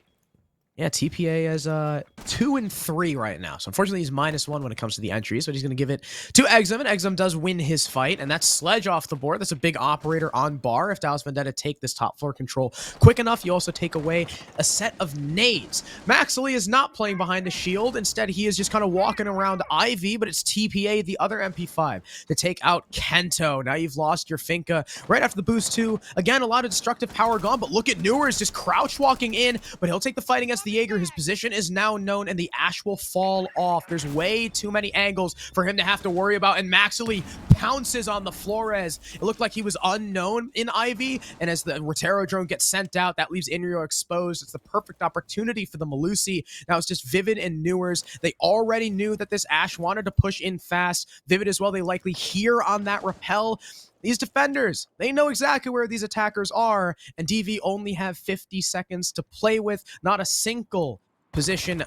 Yeah, TPA is 2-3 right now. So unfortunately, he's -1 when it comes to the entries, but he's going to give it to Exum, and Exum does win his fight, and that's Sledge off the board. That's a big operator on Bar. If Dallas Vendetta take this top floor control quick enough, you also take away a set of nades. Maxley is not playing behind the shield. Instead, he is just kind of walking around Ivy, but it's TPA, the other MP5, to take out Kento. Now you've lost your Finka right after the boost too. Again, a lot of destructive power gone, but look at Newers just crouch walking in, but he'll take the fight against the Jaeger. His position is now known, and the Ash will fall off. There's way too many angles for him to have to worry about, and Maxley pounces on the Flores. It looked like he was unknown in Ivy, and as the Rotero drone gets sent out, that leaves Enrio exposed. It's the perfect opportunity for the Malusi. Now it's just Vivid and Newers. They already knew that this Ash wanted to push in fast. Vivid as well, they likely hear on that rappel. These defenders, they know exactly where these attackers are, and DV only have 50 seconds to play with. Not a single position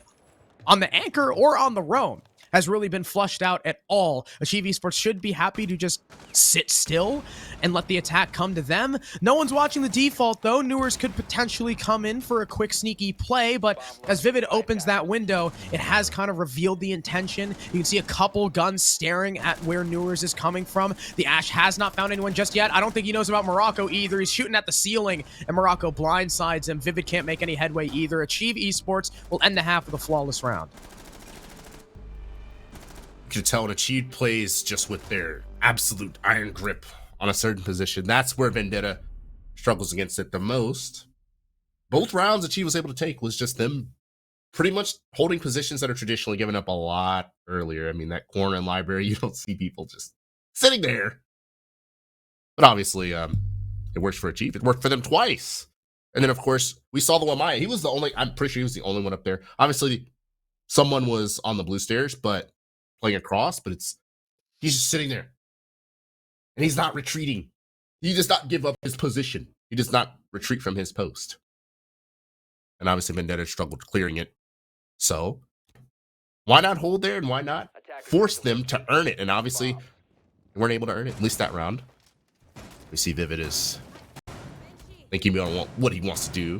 on the anchor or on the roam has really been flushed out at all. Achieve Esports should be happy to just sit still and let the attack come to them. No one's watching the default, though. Newers could potentially come in for a quick sneaky play, but as Vivid opens that window, it has kind of revealed the intention. You can see a couple guns staring at where Newers is coming from. The Ash has not found anyone just yet. I don't think he knows about Morocco either. He's shooting at the ceiling, and Morocco blindsides him. Vivid can't make any headway either. Achieve Esports will end the half with a flawless round. You can tell when Achieve plays just with their absolute iron grip on a certain position. That's where Vendetta struggles against it the most. Both rounds Achieve was able to take was just them pretty much holding positions that are traditionally given up a lot earlier. I mean, that corner in library, you don't see people just sitting there. But obviously, it works for Achieve. It worked for them twice. And then, of course, we saw the Wamaya. He was the only, I'm pretty sure he was the only one up there. Obviously, someone was on the blue stairs, but playing across, but he's just sitting there. And he's not retreating. He does not give up his position. He does not retreat from his post. And obviously, Vendetta struggled clearing it. So, why not hold there and why not force them to earn it? And obviously, they weren't able to earn it, at least that round. We see Vivid is thinking about what he wants to do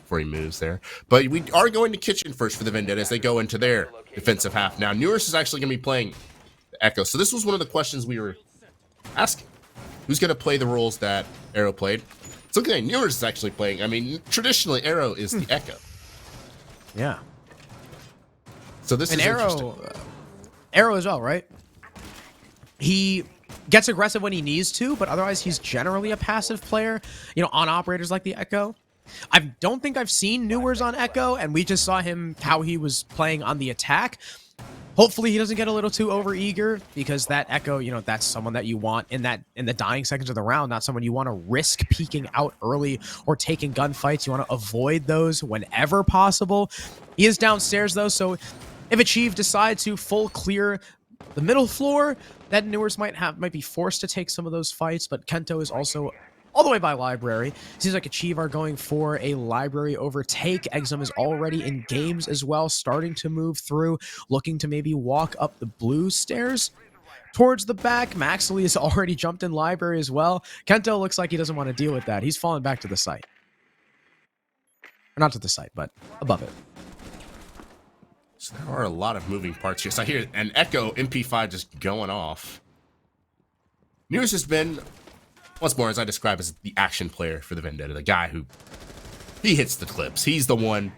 before he moves there. But we are going to Kitchen first for the Vendetta as they go into their defensive half. Now, Newers is actually going to be playing the Echo. So this was one of the questions we were asking. Who's going to play the roles that Arrow played? It's looking like Newers is actually playing. I mean, traditionally, Arrow is the Echo. Yeah. So this is interesting. Arrow as well, right? He gets aggressive when he needs to, but otherwise he's generally a passive player, you know, on operators like the Echo. I don't think I've seen Newers on Echo, and we just saw him how he was playing on the attack. Hopefully he doesn't get a little too overeager, because that Echo, you know, that's someone that you want in the dying seconds of the round, not someone you want to risk peeking out early or taking gunfights. You want to avoid those whenever possible. He is downstairs though, so if Achieve decides to full clear the middle floor, then Newers might be forced to take some of those fights, but Kento is also all the way by library. Seems like Achieve are going for a library overtake. Exum is already in games as well, starting to move through, looking to maybe walk up the blue stairs towards the back. Maxley has already jumped in library as well. Kento looks like he doesn't want to deal with that. He's fallen back to the site. Or not to the site, but above it. So there are a lot of moving parts here. So I hear an Echo MP5 just going off. Newers has been, once more, as I describe, as the action player for the Vendetta. The guy who, he hits the clips. He's the one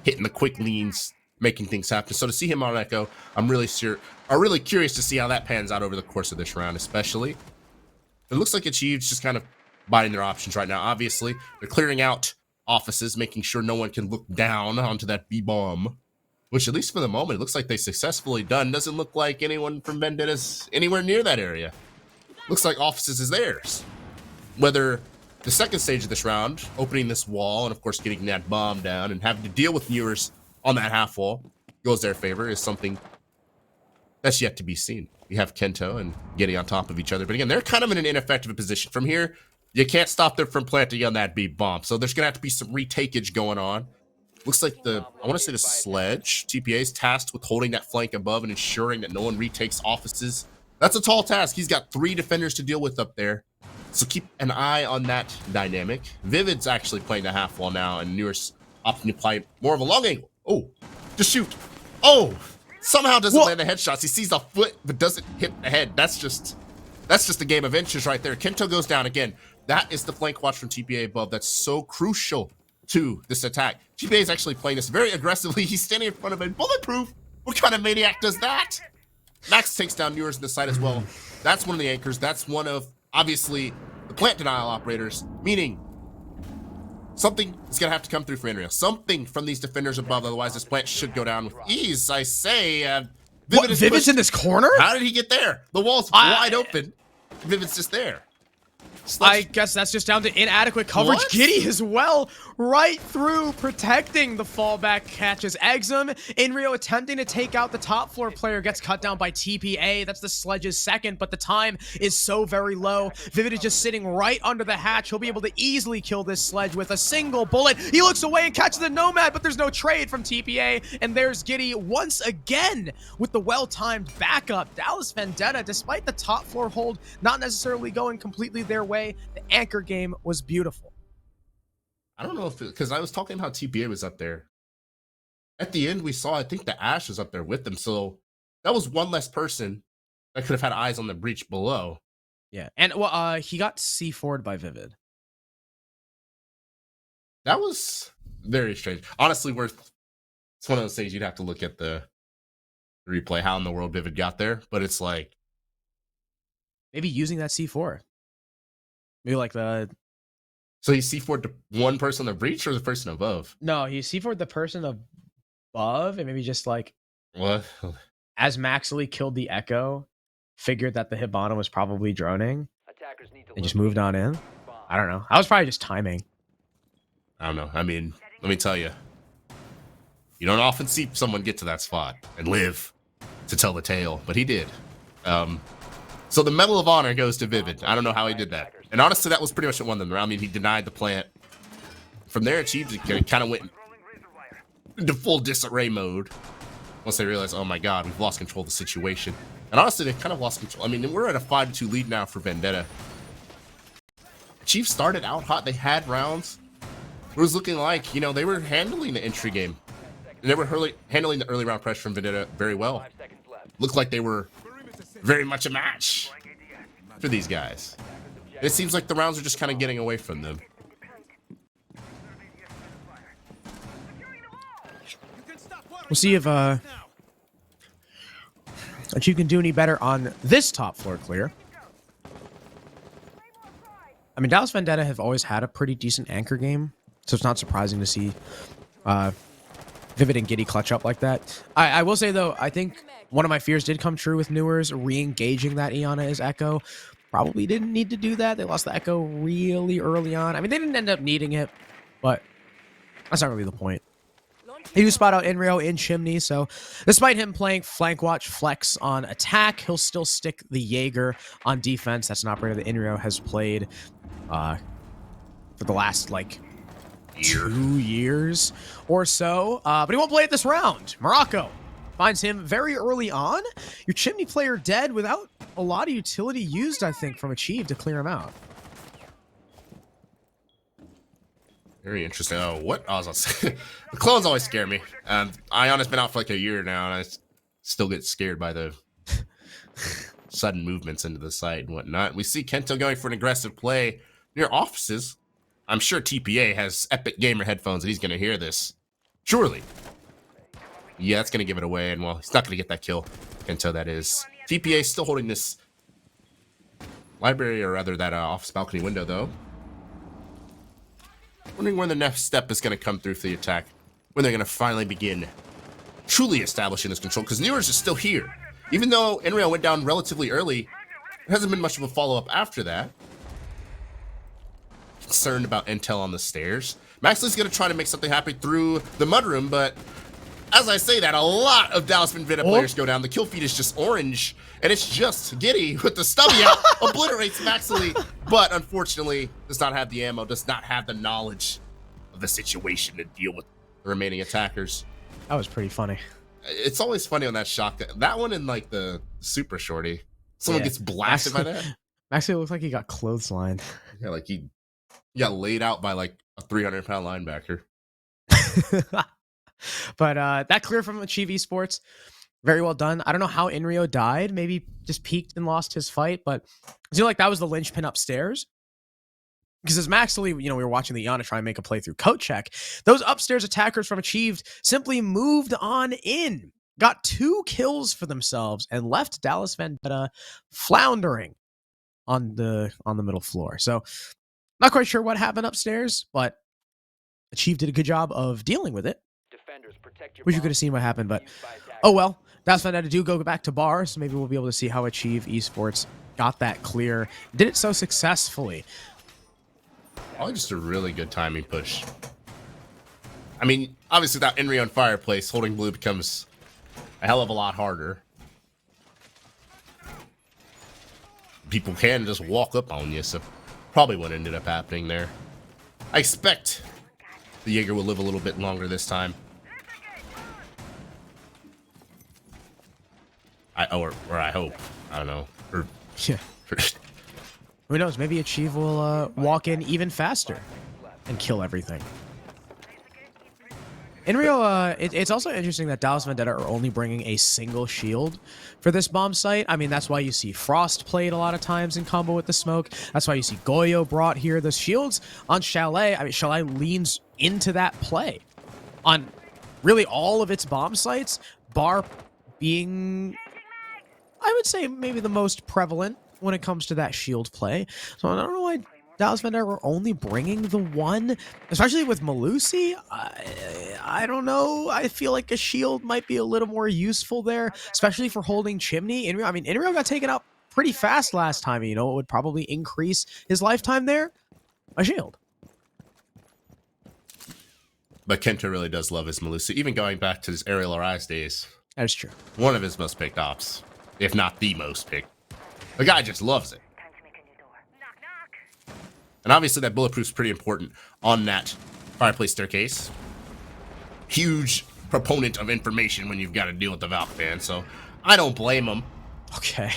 hitting the quick leans, making things happen. So to see him on Echo, I'm really curious to see how that pans out over the course of this round, especially. It looks like Achieve's just kind of biding their options right now. Obviously, they're clearing out offices, making sure no one can look down onto that B-bomb, which at least for the moment, it looks like they successfully done. Doesn't look like anyone from Vendetta's anywhere near that area. Looks like offices is theirs. Whether the second stage of this round, opening this wall and of course getting that bomb down and having to deal with Newers on that half wall goes their favor is something that's yet to be seen. You have Kento and getting on top of each other, but again, they're kind of in an ineffective position. From here, you can't stop them from planting on that B bomb, so there's gonna have to be some retakeage going on. Looks like I want to say the Sledge TPA is tasked with holding that flank above and ensuring that no one retakes offices. That's a tall task. He's got 3 defenders to deal with up there, so keep an eye on that dynamic. Vivid's actually playing the half wall now, and Newers opting to play more of a long angle. Oh, just shoot. Oh, somehow doesn't land the headshots. He sees a foot but doesn't hit the head. That's just a game of inches right there. Kento goes down again. That is the flank watch from TPA above. That's so crucial to this attack. TPA is actually playing this very aggressively. He's standing in front of a bulletproof. What kind of maniac does that? Max takes down Newers in the site as well. That's one of the anchors. That's one of, obviously, the plant denial operators, meaning something is going to have to come through for Enreal. Something from these defenders above, otherwise this plant should go down with ease. I say, Vivid's in this corner? How did he get there? The wall's wide open. Vivid's just there. I guess that's just down to inadequate coverage. What? Giddy as well, right through, protecting the fallback, catches Exum. Inrio attempting to take out the top floor player, gets cut down by TPA. That's the Sledge's second, but the time is so very low. Vivid is just sitting right under the hatch. He'll be able to easily kill this Sledge with a single bullet. He looks away and catches the Nomad, but there's no trade from TPA. And there's Giddy once again with the well-timed backup. Dallas Vendetta, despite the top floor hold not necessarily going completely their way, the anchor game was beautiful. I don't know if because I was talking about how TPA was up there. At the end, we saw, I think the Ash was up there with them. So that was one less person that could have had eyes on the breach below. Yeah. And well, he got C4'd by Vivid. That was very strange. Honestly, it's one of those things you'd have to look at the replay, how in the world Vivid got there. But it's like, maybe using that C4. Maybe like the... So he C4'd to one person on the breach or the person above? No, he C4'd the person above, and maybe just like... What? As Maxley killed the Echo, figured that the Hibana was probably droning, and just moved on in. I don't know. I was probably just timing. I don't know. I mean, let me tell you. You don't often see someone get to that spot and live to tell the tale, but he did. So the Medal of Honor goes to Vivid. I don't know how he did that. And honestly, that was pretty much what won them the round. I mean, he denied the plant. From there, Achieved kind of went into full disarray mode once they realized, oh my god, we've lost control of the situation. And honestly, they've kind of lost control. I mean, we're at a 5-2 lead now for Vendetta. Chiefs started out hot. They had rounds. It was looking like, you know, they were handling the entry game. And they were handling the early round pressure from Vendetta very well. Looked like they were very much a match for these guys. It seems like the rounds are just kind of getting away from them. We'll see if Achieve can do any better on this top floor clear. I mean, Dallas Vendetta have always had a pretty decent anchor game, so it's not surprising to see Vivid and Giddy clutch up like that. I will say, though, I think one of my fears did come true with Newers, re-engaging that Iana as Echo. Probably didn't need to do that. They lost the Echo really early on. I mean, they didn't end up needing it, but that's not really the point. He do spot out Inrio in Chimney, so despite him playing flank watch flex on attack, he'll still stick the Jaeger on defense. That's an operator that Inrio has played for the last, like, 2 years or so. But he won't play it this round. Morocco finds him very early on. Your Chimney player dead without a lot of utility used, I think, from Achieve to clear him out. Very interesting. Oh, what? I was gonna say, the clones always scare me. Iana's been out for like a year now, and I still get scared by the sudden movements into the site and whatnot. We see Kento going for an aggressive play near offices. I'm sure TPA has Epic Gamer headphones, and he's going to hear this. Surely. Yeah, that's going to give it away, and well, he's not going to get that kill. Kento, that is. TPA still holding this library, or rather that office balcony window, though. Wondering when the next step is going to come through for the attack. When they're going to finally begin truly establishing this control. Because Newers is still here. Even though Enrio went down relatively early, there hasn't been much of a follow-up after that. Concerned about intel on the stairs. Maxley's going to try to make something happen through the mudroom, but as I say that, a lot of Dallas Vendetta players go down. The kill feed is just orange, and it's just Giddy with the stubby out, obliterates Maxley, but unfortunately does not have the ammo, does not have the knowledge of the situation to deal with the remaining attackers. That was pretty funny. It's always funny on that shotgun. That one and like the super shorty. Someone gets blasted by that. Maxley looks like he got clotheslined. Yeah, like he got laid out by like a 300-pound linebacker. But that clear from Achieve Esports, very well done. I don't know how Inrio died. Maybe just peaked and lost his fight, but I feel like that was the linchpin upstairs. Because as Maxley, you know, we were watching the Iana try and make a play through coat check. Those upstairs attackers from Achieved simply moved on in, got 2 kills for themselves, and left Dallas Vendetta floundering on the middle floor. So not quite sure what happened upstairs, but Achieved did a good job of dealing with it. Wish you could have seen what happened, but oh well. Dallas Vendetta do go back to bar, so maybe we'll be able to see how Achieve Esports got that clear. Did it so successfully. Probably just a really good timing push I mean, obviously without Enrio and Fireplace, holding blue becomes a hell of a lot harder. People can just walk up on you, so probably what ended up happening there. I expect the Jaeger will live a little bit longer this time. Or I hope. I don't know. Or, Yeah. Who knows? Maybe Achieve will walk in even faster and kill everything. In Rio, it's also interesting that Dallas Vendetta are only bringing a single shield for this bomb site. I mean, that's why you see Frost played a lot of times in combo with the smoke. That's why you see Goyo brought here. The shields on Chalet, I mean, Chalet leans into that play on really all of its bomb sites, bar being, I would say, maybe the most prevalent when it comes to that shield play. So I don't know why Dallas Vendetta were only bringing the one, especially with Malusi. I don't know. I feel like a shield might be a little more useful there, especially for holding Chimney. I mean, Inrio got taken out pretty fast last time. You know, it would probably increase his lifetime there. A shield. But Kenta really does love his Malusi, even going back to his Aerial Arise days. That is true. One of his most picked ops, if not the most picked. The guy just loves it. And obviously that bulletproof's pretty important on that Fireplace Staircase. Huge proponent of information when you've got to deal with the Valk fan, so I don't blame him. Okay.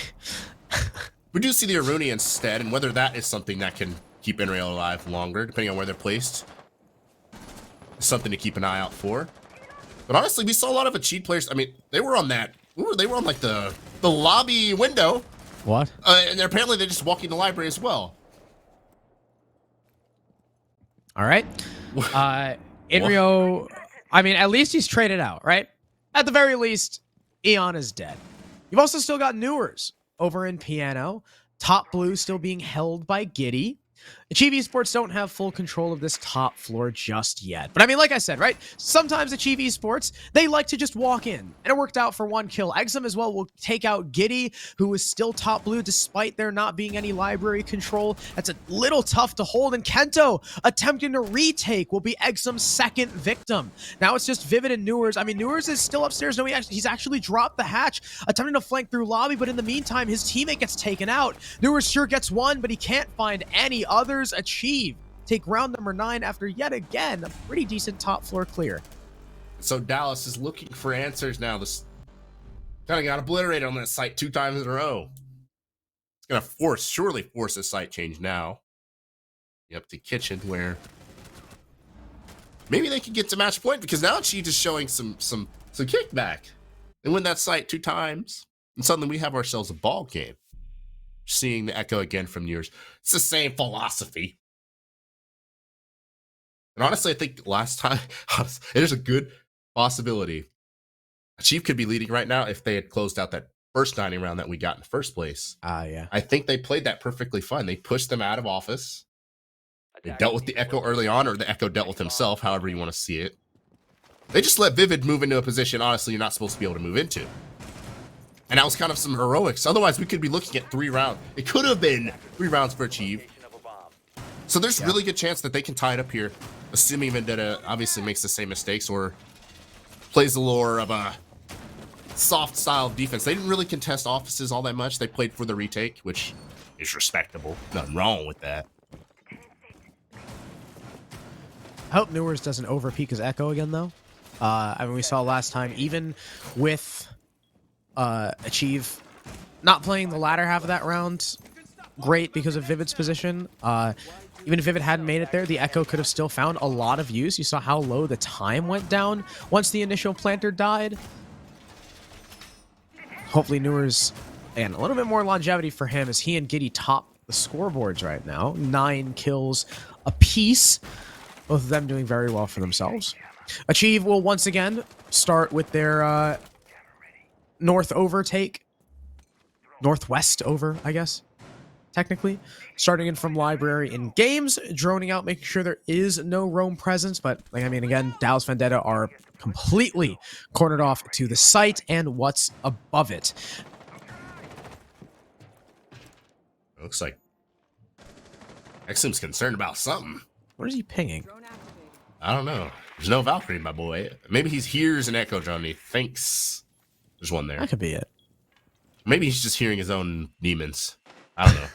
We do see the Aruni instead, and whether that is something that can keep Enrail alive longer, depending on where they're placed, is something to keep an eye out for. But honestly, we saw a lot of Achieve players. I mean, they were on that. They were on like the lobby window. What? And apparently they're just walking the library as well. All right. Inrio, I mean, at least he's traded out, right? At the very least, Eon is dead. You've also still got Newers over in Piano. Top Blue still being held by Giddy. Achieve Esports don't have full control of this top floor just yet. But I mean, like I said, right? Sometimes Achieve Esports, they like to just walk in. And it worked out for one kill. Exum as well will take out Giddy, who is still top blue despite there not being any library control. That's a little tough to hold. And Kento attempting to retake will be Exum's second victim. Now it's just Vivid and Newers. I mean, Newers is still upstairs. No, he's actually dropped the hatch, attempting to flank through lobby. But in the meantime, his teammate gets taken out. Newers sure gets one, but he can't find any others. Achieve take round number 9 after yet again a pretty decent top floor clear. So Dallas is looking for answers now. This kind of got obliterated on that site 2 times in a row. It's gonna surely force a site change now. Up to Kitchen, where maybe they could get to match point, because now Achieve is showing some kickback. They win that site 2 times, and suddenly we have ourselves a ball game. Seeing the echo again from yours. It's the same philosophy. And honestly, I think last time, there's a good possibility Achieve could be leading right now if they had closed out that first dining round that we got in the first place. Yeah. I think they played that perfectly fine. They pushed them out of office. They dealt with the echo early on, or the echo dealt with himself, however you want to see it. They just let Vivid move into a position, honestly, you're not supposed to be able to move into. And that was kind of some heroics. Otherwise, we could be looking at 3 rounds. It could have been 3 rounds for Achieve. So there's a really good chance that they can tie it up here, assuming Vendetta obviously makes the same mistakes or plays the lore of a soft style defense. They didn't really contest offices all that much. They played for the retake, which is respectable. Nothing wrong with that. I hope Newers doesn't overpeak his echo again, though. I mean, we saw last time, even with Achieve not playing the latter half of that round great because of Vivid's position. Even if Vivid hadn't made it there, the Echo could have still found a lot of use. You saw how low the time went down once the initial planter died. Hopefully Newers, and a little bit more longevity for him as he and Giddy top the scoreboards right now. 9 kills apiece. Both of them doing very well for themselves. Achieve will once again start with their north overtake. Northwest over, I guess, technically. Starting in from library in games, droning out, making sure there is no roam presence. But, like, I mean, again, Dallas Vendetta are completely cornered off to the site and what's above it. Looks like Exum's concerned about something. What is he pinging? I don't know. There's no Valkyrie, my boy. Maybe he hears an echo drone and he thinks there's one there. That could be it. Maybe he's just hearing his own demons. I don't know.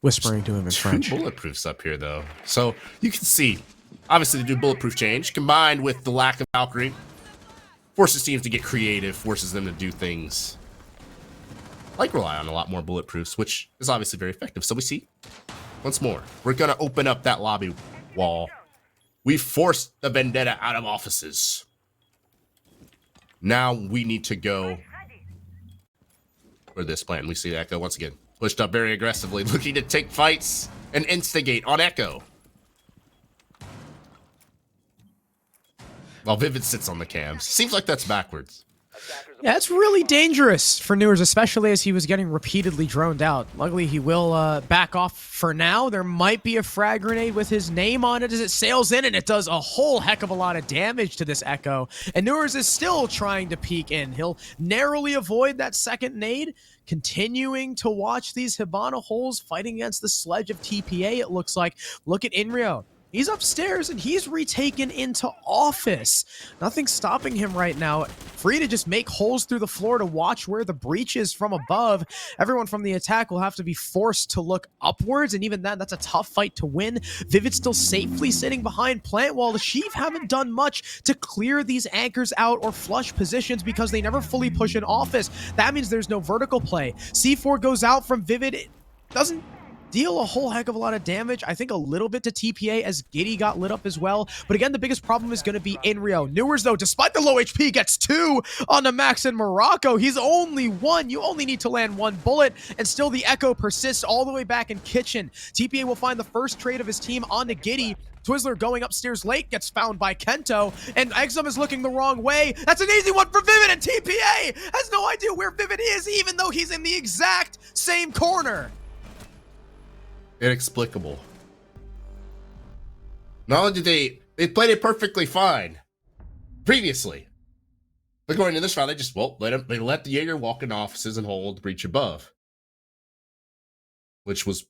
Whispering to him in French. Two bulletproofs up here, though. So you can see, obviously, they do bulletproof change combined with the lack of Valkyrie. Forces teams to get creative, forces them to do things like rely on a lot more bulletproofs, which is obviously very effective. So we see, once more, we're going to open up that lobby wall. We forced the Vendetta out of offices. Now we need to go for this plan. We see Echo once again pushed up very aggressively, looking to take fights and instigate on Echo. While Vivid sits on the cams. Seems like that's backwards. Yeah, it's really dangerous for Newers, especially as he was getting repeatedly droned out. Luckily, he will back off for now. There might be a frag grenade with his name on it as it sails in, and it does a whole heck of a lot of damage to this Echo. And Newers is still trying to peek in. He'll narrowly avoid that second nade, continuing to watch these Hibana holes fighting against the sledge of TPA, it looks like. Look at Inrio. He's upstairs and he's retaken into office. Nothing's stopping him right now. Free to just make holes through the floor to watch where the breach is from above. Everyone from the attack will have to be forced to look upwards, and even then, that's a tough fight to win. Vivid still safely sitting behind plant while the Sheev haven't done much to clear these anchors out or flush positions because they never fully push in office. That means there's no vertical play. C4 goes out from Vivid. It doesn't deal a whole heck of a lot of damage. I think a little bit to TPA as Giddy got lit up as well. But again, the biggest problem is going to be Inrio. Newers, though, despite the low HP, gets 2 on the max in Morocco. He's only 1. You only need to land 1 bullet, and still the Echo persists all the way back in Kitchen. TPA will find the first trade of his team onto Giddy. Twizzler going upstairs late gets found by Kento, and Exum is looking the wrong way. That's an easy one for Vivid, and TPA has no idea where Vivid is, even though he's in the exact same corner. Inexplicable. Not only did they played it perfectly fine previously, but going into this round, they just they let the Jaeger walk in offices and hold the breach above, which was,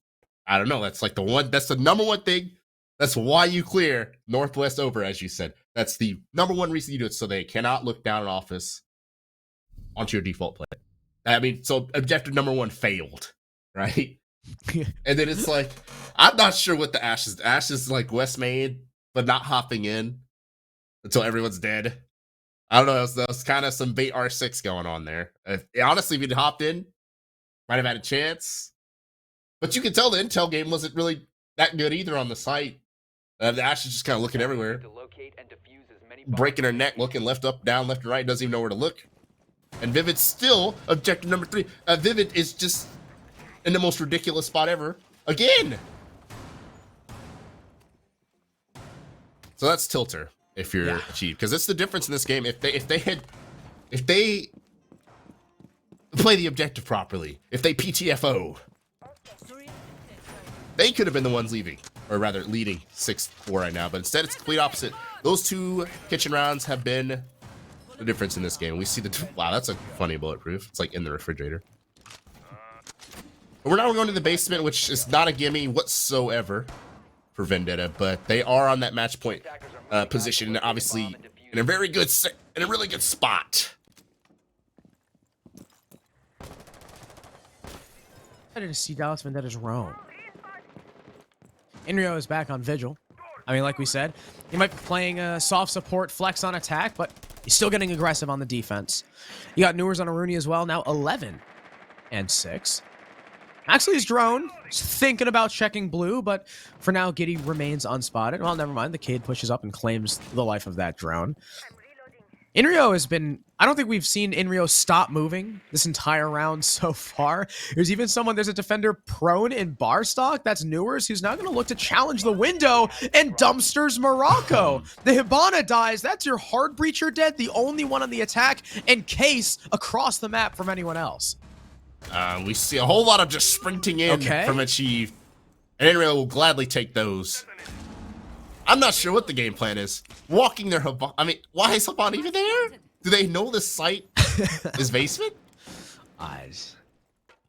I don't know, that's like that's the number one thing. That's why you clear Northwest over, as you said. That's the number one reason you do it, so they cannot look down an office onto your default play. I mean, so objective number 1 failed, right? And then it's like, I'm not sure what the Ash is. Ash is like West Main, but not hopping in until everyone's dead. I don't know. That was kind of some bait R6 going on there. Honestly, if you'd hopped in, might have had a chance. But you can tell the intel game wasn't really that good either on the site. The Ash is just kind of looking everywhere, breaking her neck, looking left, up, down, left, and right. Doesn't even know where to look. And Vivid's still objective number 3. Vivid is just in the most ridiculous spot ever again. So that's Tilter if you're Achieve, because it's the difference in this game. If they play the objective properly, if they PTFO, they could have been the ones leaving, or rather leading 6-4 right now. But instead, it's the complete opposite. Those 2 kitchen rounds have been the difference in this game. We see wow, that's a funny bulletproof. It's like in the refrigerator. We're now going to the basement, which is not a gimme whatsoever for Vendetta, but they are on that match point position, obviously in a really good spot. Excited to see Dallas Vendetta's roam. Inrio is back on Vigil. I mean, like we said, he might be playing a soft support flex on attack, but he's still getting aggressive on the defense. You got Newers on Aruni as well, now 11 and 6. Axley's drone is thinking about checking blue, but for now, Giddy remains unspotted. Well, never mind. The Cade pushes up and claims the life of that drone. Inrio has been... I don't think we've seen Inrio stop moving this entire round so far. There's even there's a defender prone in bar stock. That's Newers, who's now going to look to challenge the window and dumpsters Morocco. The Hibana dies. That's your hard breacher dead, the only one on the attack, and Case across the map from anyone else. We see a whole lot of just sprinting in from Achieve. And Inrio will gladly take those. I'm not sure what the game plan is. Walking their Hibana. I mean, why is Hibana even there? Do they know this site is basement? Eyes.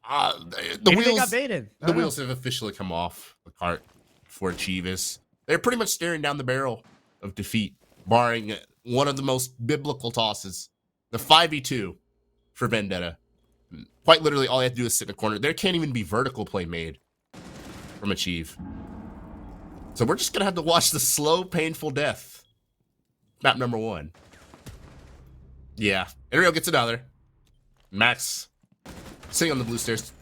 The wheels got baited. The wheels have officially come off the cart for Achievus. they're pretty much staring down the barrel of defeat, barring one of the most biblical tosses, the 5v2 for Vendetta. Quite literally, all they have to do is sit in a corner. There can't even be vertical play made from Achieve. So we're just going to have to watch the slow, painful death. Map number 1. Yeah, Enrio gets another. Max sitting on the blue stairs.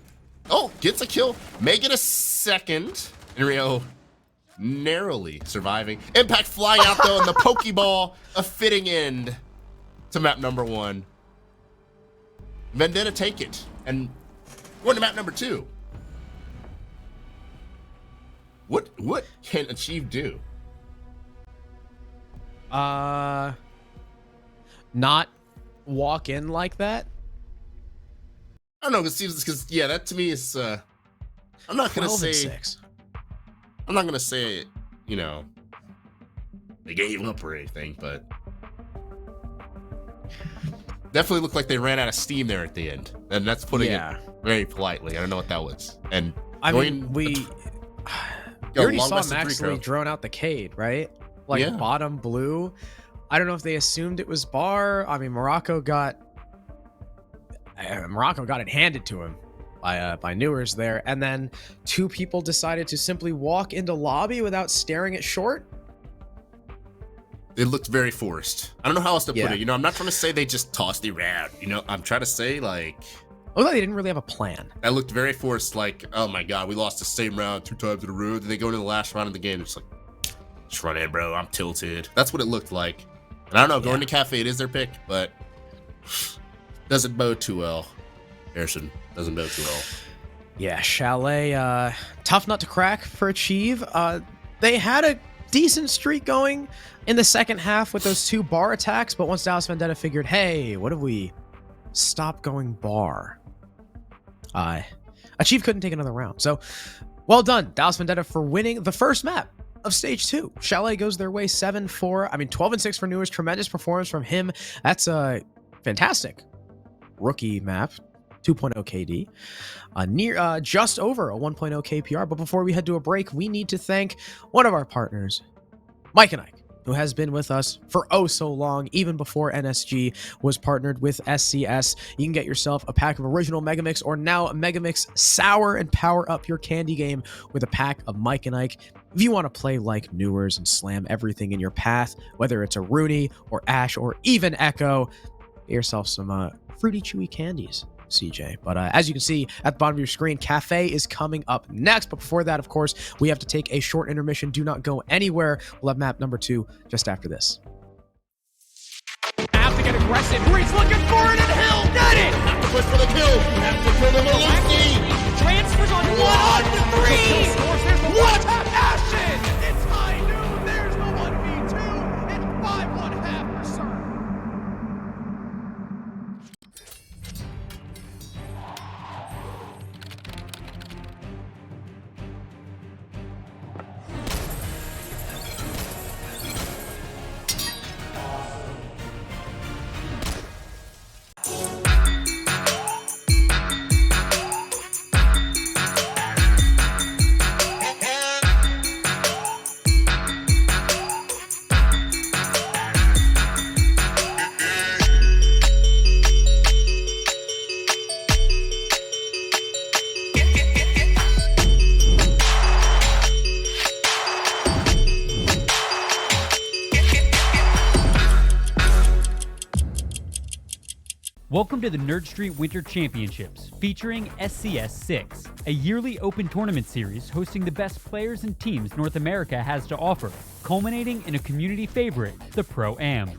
Oh, gets a kill. May get a second. Enrio narrowly surviving. Impact flying out though, and the Pokeball, a fitting end to map number 1. Vendetta take it, and going to map number 2. What can Achieve do? Not walk in like that. I don't know, because yeah, that to me is I'm not gonna say 6. I'm not gonna say, you know, they gave up or anything, but definitely looked like they ran out of steam there at the end, and that's putting it very politely. I don't know what that was. And I mean, we already saw Max Lee drone out the Cade, right? Like bottom blue. I don't know if they assumed it was bar. I mean, Morocco got it handed to him by Newers there, and then 2 people decided to simply walk into lobby without staring at short. It looked very forced. I don't know how else to put it. You know, I'm not trying to say they just tossed it around. You know, I'm trying to say like, oh, they didn't really have a plan. That looked very forced. Like, oh my god, we lost the same round 2 times in a row. Then they go into the last round of the game. It's like, just run in, bro. I'm tilted. That's what it looked like. And I don't know. Going to Cafe, it is their pick, but doesn't bode too well. Harrison doesn't bode too well. Yeah, Chalet, tough nut to crack for Achieve. They had a decent streak going in the second half with those 2 bar attacks, but once Dallas Vendetta figured, hey, what if we stop going bar? Achieve couldn't take another round. So, well done, Dallas Vendetta, for winning the first map of stage 2. Chalet goes their way 7-4. I mean, 12-6 for Newers. Tremendous performance from him. That's a fantastic rookie map. 2.0 KD, near just over a 1.0 KPR. But before we head to a break, we need to thank one of our partners, Mike and Ike, who has been with us for oh so long, even before NSG was partnered with SCS. You can get yourself a pack of original Megamix or now Megamix Sour and power up your candy game with a pack of Mike and Ike. If you want to play like Newers and slam everything in your path, whether it's a Rooney or Ash or even Echo, get yourself some fruity chewy candies, CJ. But as you can see at the bottom of your screen, Cafe is coming up next. But before that, of course, we have to take a short intermission. Do not go anywhere. We'll have map number 2 just after this. Have to get aggressive. Reese looking for it, and Hill got it. Have to push for the kill. Have to kill the Maluski. Transfers on 1-3. What a passion! It's high noon. There's the 1v2. It's 5-1 for Sir. Welcome to the NerdStreet Winter Championships, featuring SCS6, a yearly open tournament series hosting the best players and teams North America has to offer, culminating in a community favorite, the Pro-Am.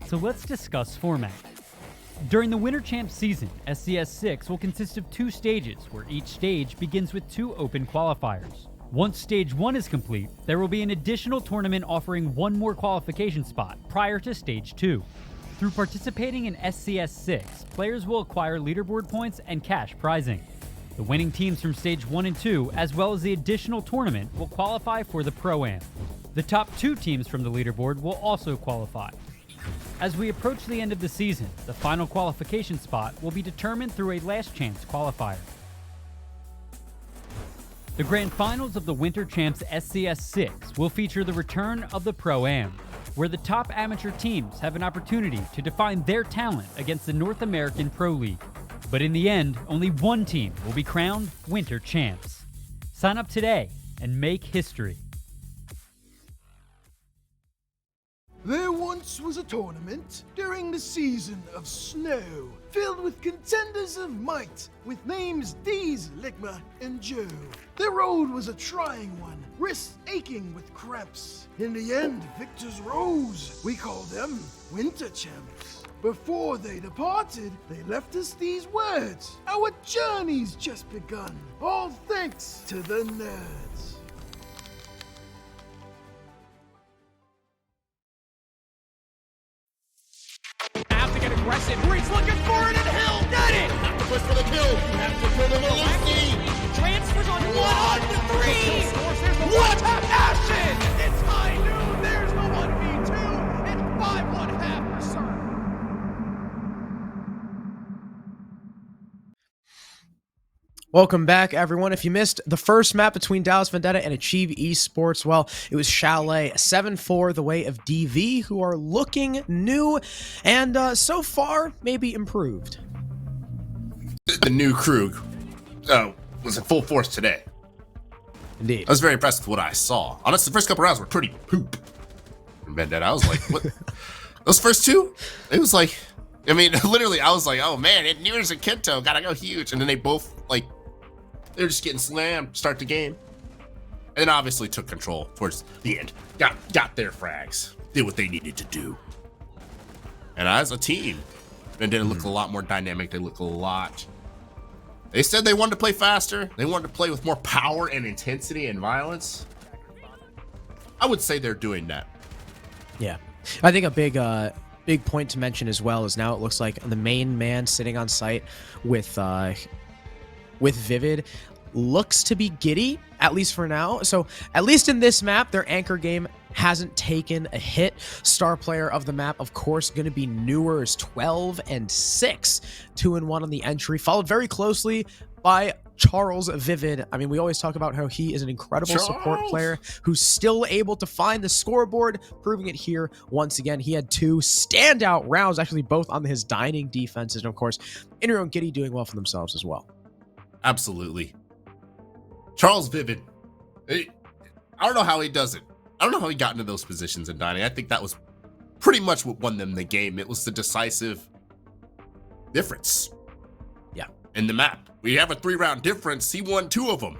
So let's discuss format. During the Winter Champs season, SCS6 will consist of 2 stages, where each stage begins with 2 open qualifiers. Once Stage 1 is complete, there will be an additional tournament offering 1 more qualification spot prior to Stage 2. Through participating in SCS6, players will acquire leaderboard points and cash prizing. The winning teams from Stage 1 and 2, as well as the additional tournament, will qualify for the Pro-Am. The top 2 teams from the leaderboard will also qualify. As we approach the end of the season, the final qualification spot will be determined through a last chance qualifier. The grand finals of the Winter Champs SCS6 will feature the return of the Pro-Am, where the top amateur teams have an opportunity to define their talent against the North American Pro League. But in the end, only one team will be crowned Winter Champs. Sign up today and make history. There once was a tournament during the season of snow, filled with contenders of might, with names Deez, Ligma, and Joe. The road was a trying one, wrists aching with cramps. In the end, victors rose. We called them Winter Champs. Before they departed, they left us these words. Our journey's just begun. All thanks to the nerds. Aggressive, Reed's looking for it, and he'll get it! Have to push for the kill. You have to kill the Maliki. Transfers on 1-3! What a passion! It's high noon, there's the 1v2! It's 5-1-1/2 for Surf. Welcome back, everyone. If you missed the first map between Dallas Vendetta and Achieve Esports, well, it was Chalet 7-4, the way of DV, who are looking new and so far maybe improved. The new crew was in full force today. Indeed. I was very impressed with what I saw. Honestly, the first couple rounds were pretty poop. In Vendetta, I was like, what? Those first two, it was like, I mean, literally, I was like, oh man, Nears and Kento gotta go huge. And then they both, like, they're just getting slammed, start the game. And then obviously took control towards the end. Got their frags. Did what they needed to do. And as a team, Vendetta looked a lot more dynamic. They look a lot. They said they wanted to play faster. They wanted to play with more power and intensity and violence. I would say they're doing that. Yeah. I think a big point to mention as well is now it looks like the main man sitting on site with Vivid looks to be Giddy, at least for now. So at least in this map, their anchor game hasn't taken a hit. Star player of the map, of course, going to be Newer's 12-6, 2-1 on the entry, followed very closely by Charles Vivid. I mean, we always talk about how he is an incredible support player who's still able to find the scoreboard, proving it here once again. He had two standout rounds, actually both on his dining defenses, and of course, Inner and Giddy doing well for themselves as well. Absolutely. Charles Vivid, I don't know how he does it. I don't know how he got into those positions in dining. I think that was pretty much what won them the game. It was the decisive difference. Yeah. In the map. We have a 3-round difference. He won 2 of them.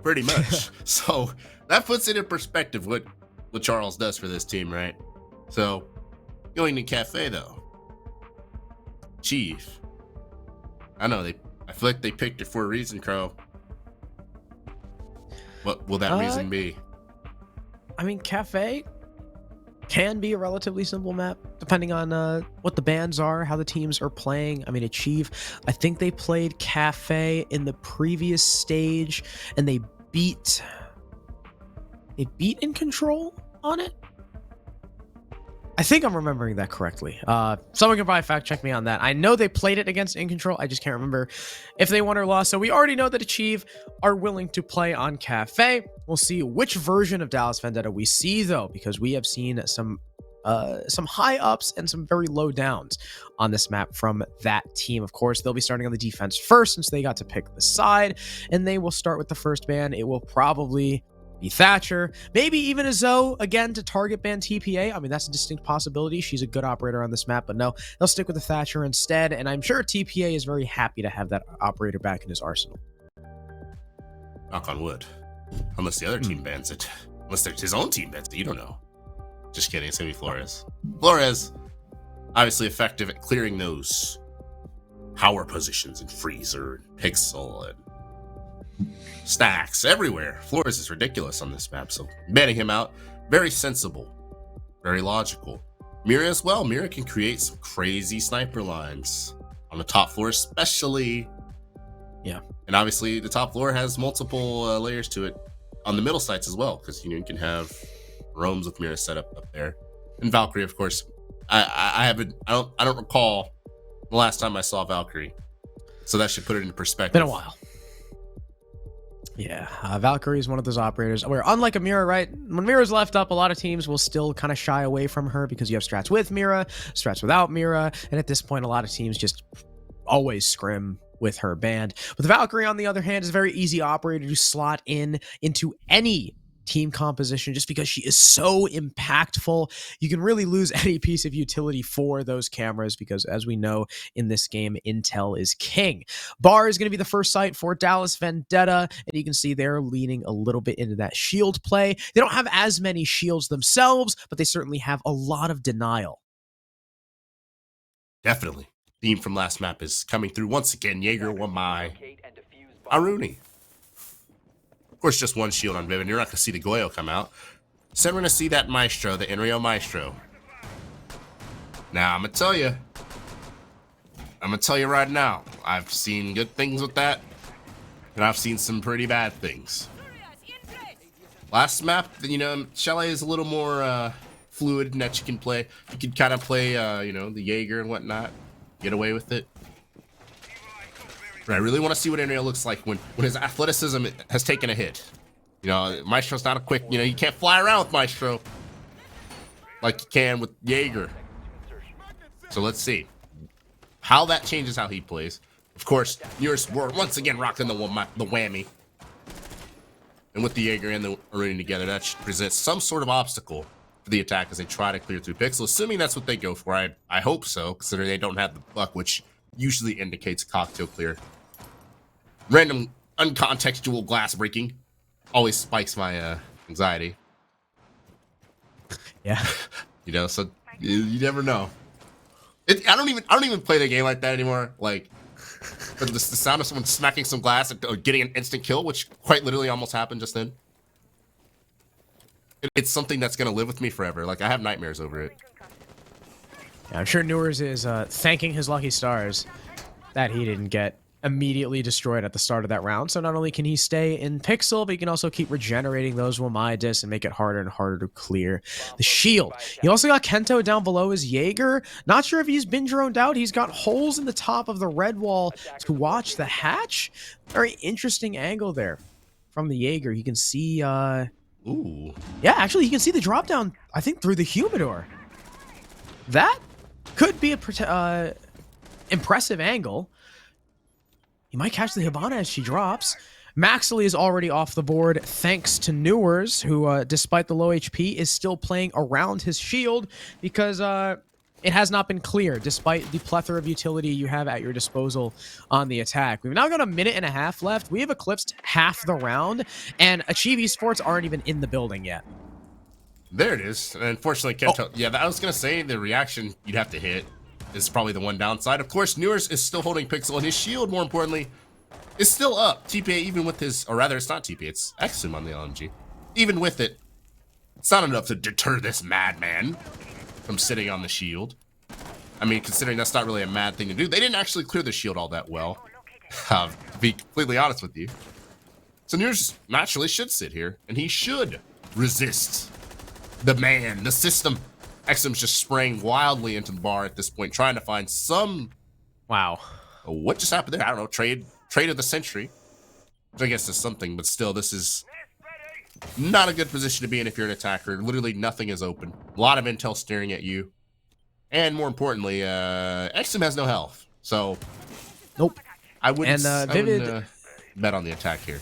Pretty much. So that puts it in perspective what Charles does for this team, right? So going to Cafe though. Chief. I know I feel like they picked it for a reason, Crow. What will that reason be? I mean, Cafe can be a relatively simple map, depending on what the bans are, how the teams are playing. I mean, Achieve, I think they played Cafe in the previous stage, and they beat In Control on it. I think I'm remembering that correctly. Someone can probably fact check me on that. I know they played it against In Control. I just can't remember if they won or lost. So we already know that Achieve are willing to play on Cafe. We'll see which version of Dallas Vendetta we see, though, because we have seen some high ups and some very low downs on this map from that team. Of course, they'll be starting on the defense first since they got to pick the side, and they will start with the first ban. It will probably be Thatcher, maybe even a Zoe again to target ban TPA. I mean, that's a distinct possibility. She's a good operator on this map, but no, they'll stick with the Thatcher instead. And I'm sure TPA is very happy to have that operator back in his arsenal. Knock on wood. Unless the other team bans it. Unless his own team bans it. You don't know. Just kidding. It's going to be Flores. Flores, obviously effective at clearing those power positions in Freezer and Pixel and stacks everywhere. Flores is ridiculous on this map, so banning him out, very sensible, very logical. Mira as well. Mira can create some crazy sniper lines on the top floor, especially. Yeah. And obviously the top floor has multiple layers to it on the middle sites as well, because you can have roams with Mira set up there. And Valkyrie, of course. I don't recall the last time I saw Valkyrie, so that should put it into perspective. Been a while. Yeah, Valkyrie is one of those operators where, unlike a Mira, right, when Mira's left up, a lot of teams will still kind of shy away from her because you have strats with Mira, strats without Mira, and at this point, a lot of teams just always scrim with her banned. But the Valkyrie, on the other hand, is a very easy operator to slot into any team composition just because she is so impactful. You can really lose any piece of utility for those cameras because, as we know, in this game, intel is king. Bar is going to be the first site for Dallas Vendetta, and you can see they're leaning a little bit into that shield play. They don't have as many shields themselves, but they certainly have a lot of denial. Definitely. Theme from last map is coming through once again. Jaeger, Wamai, Aruni. Of course, just one shield on Vivian. You're not going to see the Goyo come out. So we're going to see that Maestro, the Enrio Maestro. Now, I'm going to tell you right now, I've seen good things with that, and I've seen some pretty bad things. Last map, you know, Chalet is a little more fluid in that you can play. You can kind of play, you know, the Jaeger and whatnot. Get away with it. But I really want to see what Enrio looks like when his athleticism has taken a hit. You know, Maestro's not a quick, you know, you can't fly around with Maestro like you can with Jaeger. So let's see how that changes how he plays. Of course, Nearest were once again rocking the whammy. And with the Jaeger and the Aruni together, that should present some sort of obstacle for the attack as they try to clear through Pixel, assuming that's what they go for. I hope so, considering they don't have the buck, which usually indicates cocktail clear. Random uncontextual glass breaking always spikes my anxiety. Yeah. You know, so you never know. I don't even play the game like that anymore. Like, but the sound of someone smacking some glass or getting an instant kill, which quite literally almost happened just then. It's something that's gonna live with me forever. Like, I have nightmares over it. Yeah, I'm sure Newers is thanking his lucky stars that he didn't get immediately destroyed at the start of that round. So not only can he stay in Pixel, but he can also keep regenerating those Wamai discs and make it harder and harder to clear the shield. He also got Kento down below his Jaeger. Not sure if he's been droned out. He's got holes in the top of the red wall to watch the hatch. Very interesting angle there from the Jaeger. You can see... Ooh. Yeah, actually, you can see the drop down, I think, through the humidor. That could be a impressive angle. He might catch the Hibana as she drops. Maxley is already off the board thanks to Newers, who, despite the low HP, is still playing around his shield because it has not been clear, despite the plethora of utility you have at your disposal on the attack. We've now got a minute and a half left. We have eclipsed half the round, and Achieve Esports aren't even in the building yet. There it is. And unfortunately, Kento. Yeah, I was gonna say the reaction you'd have to hit is probably the one downside. Of course, Newers is still holding Pixel, and his shield, more importantly, is still up. TPA, even with his, or rather, it's not TPA, it's Exum on the LMG. Even with it, it's not enough to deter this madman from sitting on the shield. I mean, considering that's not really a mad thing to do. They didn't actually clear the shield all that well, to be completely honest with you. So Newers naturally should sit here, and he should resist the man, the system. Exum's just spraying wildly into the bar at this point, trying to find some... Wow. What just happened there? I don't know. Trade of the century. Which I guess is something, but still, this is not a good position to be in if you're an attacker. Literally nothing is open. A lot of intel staring at you. And more importantly, Exum has no health. So, nope. I wouldn't, and Vivid bet on the attack here.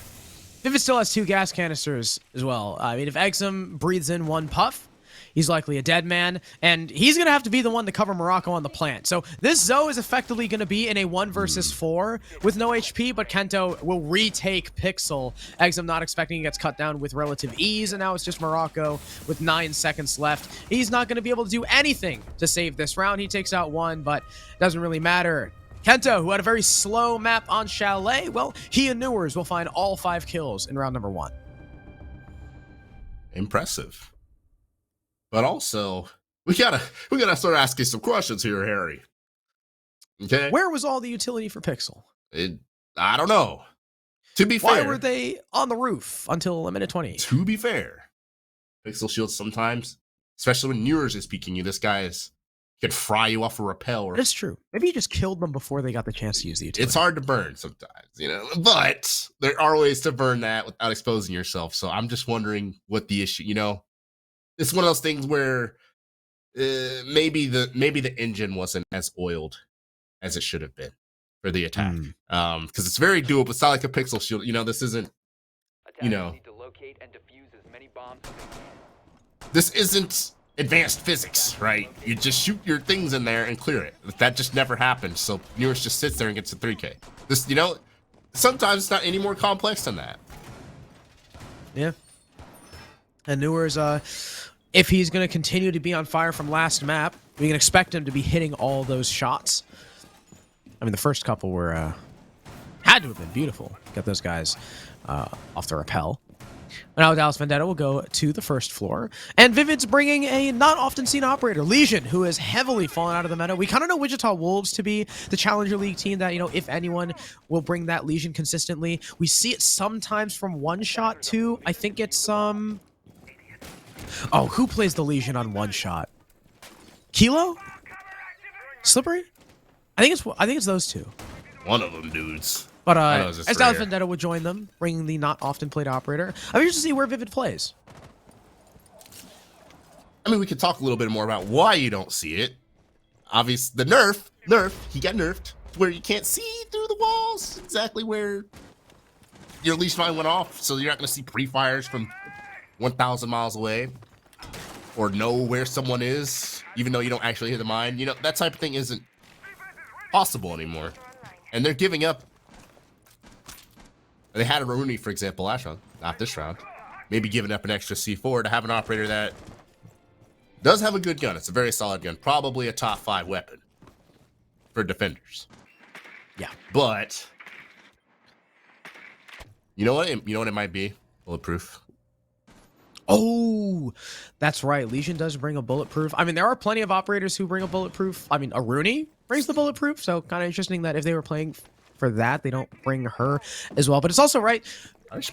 Vivid still has 2 gas canisters as well. I mean, if Exum breathes in 1 puff, he's likely a dead man, and he's going to have to be the one to cover Morocco on the plant. So this Zoe is effectively going to be in a 1 versus 4 with no HP, but Kento will retake Pixel. Exum not expecting he gets cut down with relative ease, and now it's just Morocco with 9 seconds left. He's not going to be able to do anything to save this round. He takes out 1, but doesn't really matter. Kento, who had a very slow map on Chalet, well, he and Newers will find all 5 kills in round number 1. Impressive. But also, we gotta start asking some questions here, Harry. Okay? Where was all the utility for Pixel? I don't know. To be fair. Why were they on the roof until a minute 20? To be fair. Pixel shields sometimes, especially when Newers is peeking you, this guy is could fry you off a rappel. Or That's true. Maybe he just killed them before they got the chance to use the utility. it's hard to burn sometimes, but there are ways to burn that without exposing yourself. So I'm just wondering what the issue, it's one of those things where maybe the engine wasn't as oiled as it should have been for the attack. Because it's very doable. It's not like a pixel shield. This isn't, this isn't advanced physics, right? You just shoot your things in there and clear it. That just never happens. So Newers just sits there and gets a 3K. This, sometimes it's not any more complex than that. Yeah. And Newers, if he's going to continue to be on fire from last map, we can expect him to be hitting all those shots. I mean, the first couple were had to have been beautiful. Get those guys off the rappel. Now Dallas Vendetta will go to the first floor. And Vivid's bringing a not often seen operator, Legion, who has heavily fallen out of the meta. We kind of know Wichita Wolves to be the Challenger League team that, if anyone will bring that Legion consistently. We see it sometimes from one shot too. I think it's oh, who plays the Legion on one shot? Kilo? Slippery? I think it's those two. One of them dudes. But as Dallas Vendetta would join them, bringing the not often played operator. I'm curious to see where Vivid plays. I mean, we could talk a little bit more about why you don't see it. Obviously, the nerf, he got nerfed, where you can't see through the walls exactly where your leash line went off, so you're not going to see pre-fires from 1,000 miles away, or know where someone is, even though you don't actually hear the mine. That type of thing isn't possible anymore. And they're giving up. They had a Rooney, for example, last round, not this round. Maybe giving up an extra C4 to have an operator that does have a good gun. It's a very solid gun. Probably a top 5 weapon for defenders. Yeah. But you know what it might be? Bulletproof. Oh, that's right. Legion does bring a bulletproof. I mean, there are plenty of operators who bring a bulletproof. I mean, a Rooney brings the bulletproof, so kind of interesting that if they were playing for that, they don't bring her as well. But it's also right.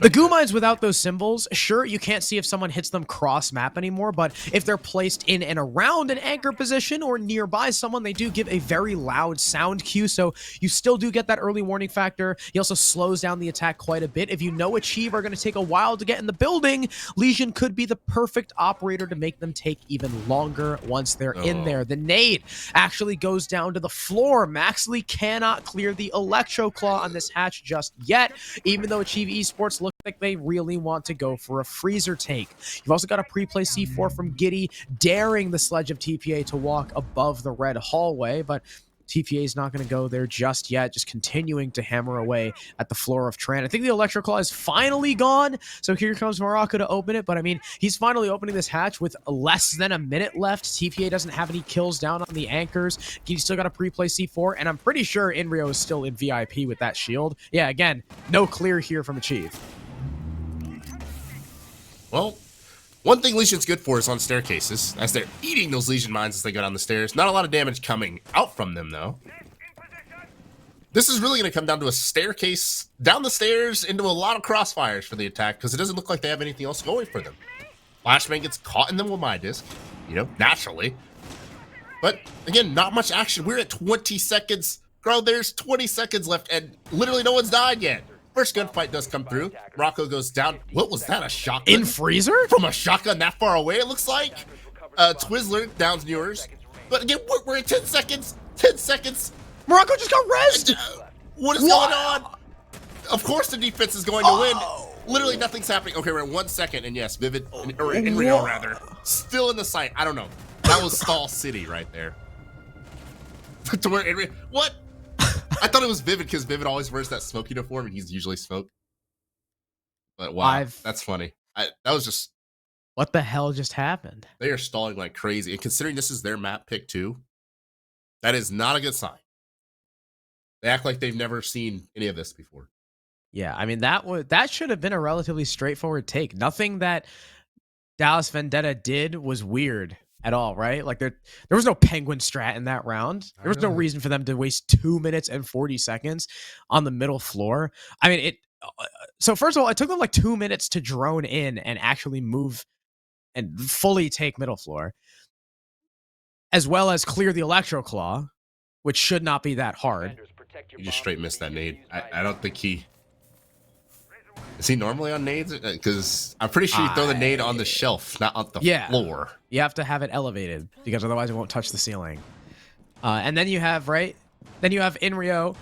The goo mines without those symbols, sure, you can't see if someone hits them cross map anymore, but if they're placed in and around an anchor position or nearby someone, they do give a very loud sound cue, so you still do get that early warning factor. He also slows down the attack quite a bit. If you know Achieve are going to take a while to get in the building, Legion could be the perfect operator to make them take even longer once they're in there. The nade actually goes down to the floor. Maxley cannot clear the Electro Claw on this hatch just yet, even though Achieve Esports look like they really want to go for a freezer take. You've also got a pre-play C4 from Giddy, daring the Sledge of TPA to walk above the red hallway, but TPA is not going to go there just yet, just continuing to hammer away at the floor of Tran. I think the Electroclaw is finally gone, so here comes Morocco to open it, but I mean, he's finally opening this hatch with less than a minute left. TPA doesn't have any kills down on the anchors. He's still got a pre-play C4, and I'm pretty sure Inrio is still in VIP with that shield. Yeah, again, no clear here from Achieve. Well, one thing Legion's good for is on staircases, as they're eating those Legion mines as they go down the stairs. Not a lot of damage coming out from them, though. This is really going to come down to a staircase down the stairs into a lot of crossfires for the attack, because it doesn't look like they have anything else going for them. Flashbang gets caught in them with my disc, naturally. But, again, not much action. We're at 20 seconds. Bro, there's 20 seconds left, and literally no one's died yet. First gunfight does come through. Rocco goes down. What was that, a shotgun? In freezer? From a shotgun that far away, it looks like. Twizzler downs Newers. But again, we're at 10 seconds. 10 seconds. Morocco just got rezzed. What is going on? Of course the defense is going to win. Literally nothing's happening. Okay, we're at 1 second. And yes, Vivid, or Inrio rather, still in the sight. I don't know. That was Stall City right there. To where Inrio, what? I thought it was Vivid because Vivid always wears that smoke uniform and he's usually smoke. But wow, that's funny. That was just... What the hell just happened? They are stalling like crazy. And considering this is their map pick too, that is not a good sign. They act like they've never seen any of this before. Yeah, I mean, that should have been a relatively straightforward take. Nothing that Dallas Vendetta did was weird at all, right? Like there was no penguin strat in that round. There was no reason for them to waste 2 minutes and 40 seconds on the middle floor. I mean, so first of all, it took them like 2 minutes to drone in and actually move and fully take middle floor. as well as clear the Electro Claw, which should not be that hard. He just straight missed that nade. I don't think he... Is he normally on nades? Because I'm pretty sure you throw the nade on the shelf, not on the floor. You have to have it elevated, because otherwise it won't touch the ceiling. And then you have, right? Then you have Inrio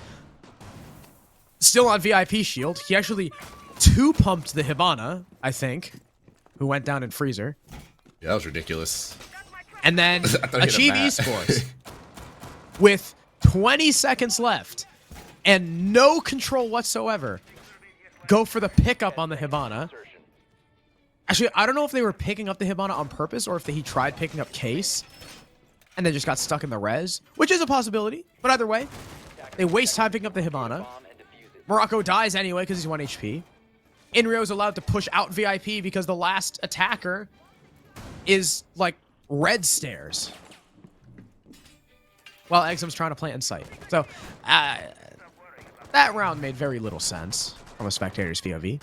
still on VIP shield. He actually 2-pumped the Hibana, I think, who went down in freezer. Yeah, that was ridiculous. And then Achieve Esports with 20 seconds left and no control whatsoever. Go for the pickup on the Hibana. Actually, I don't know if they were picking up the Hibana on purpose or if he tried picking up Case and then just got stuck in the res, which is a possibility. But either way, they waste time picking up the Hibana. Morocco dies anyway because he's 1 HP. Inrio is allowed to push out VIP because the last attacker is like red stairs while Exum's trying to plant in sight. So that round made very little sense from a spectator's POV.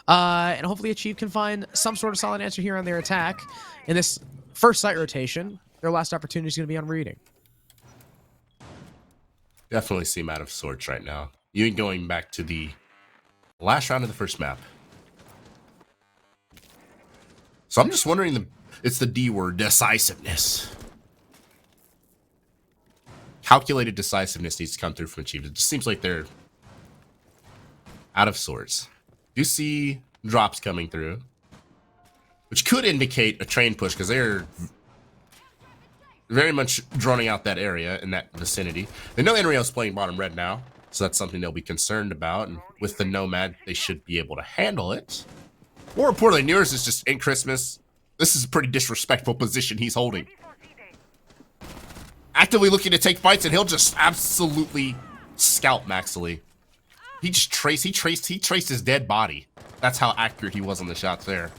And hopefully Achieve can find some sort of solid answer here on their attack. In this first site rotation, their last opportunity is going to be on reading. Definitely seem out of sorts right now. Even going back to the last round of the first map. So I'm just wondering, it's the D word, decisiveness. Calculated decisiveness needs to come through from Achieve. It just seems like they're out of sorts. You see drops coming through, which could indicate a train push because they're very much droning out that area in that vicinity. They know Enrio's playing bottom red now, so that's something they'll be concerned about. And with the Nomad, they should be able to handle it. More importantly, Nears is just in Christmas. This is a pretty disrespectful position he's holding. Actively looking to take fights, and he'll just absolutely scalp Maxley. He traced his dead body. That's how accurate he was on the shots there.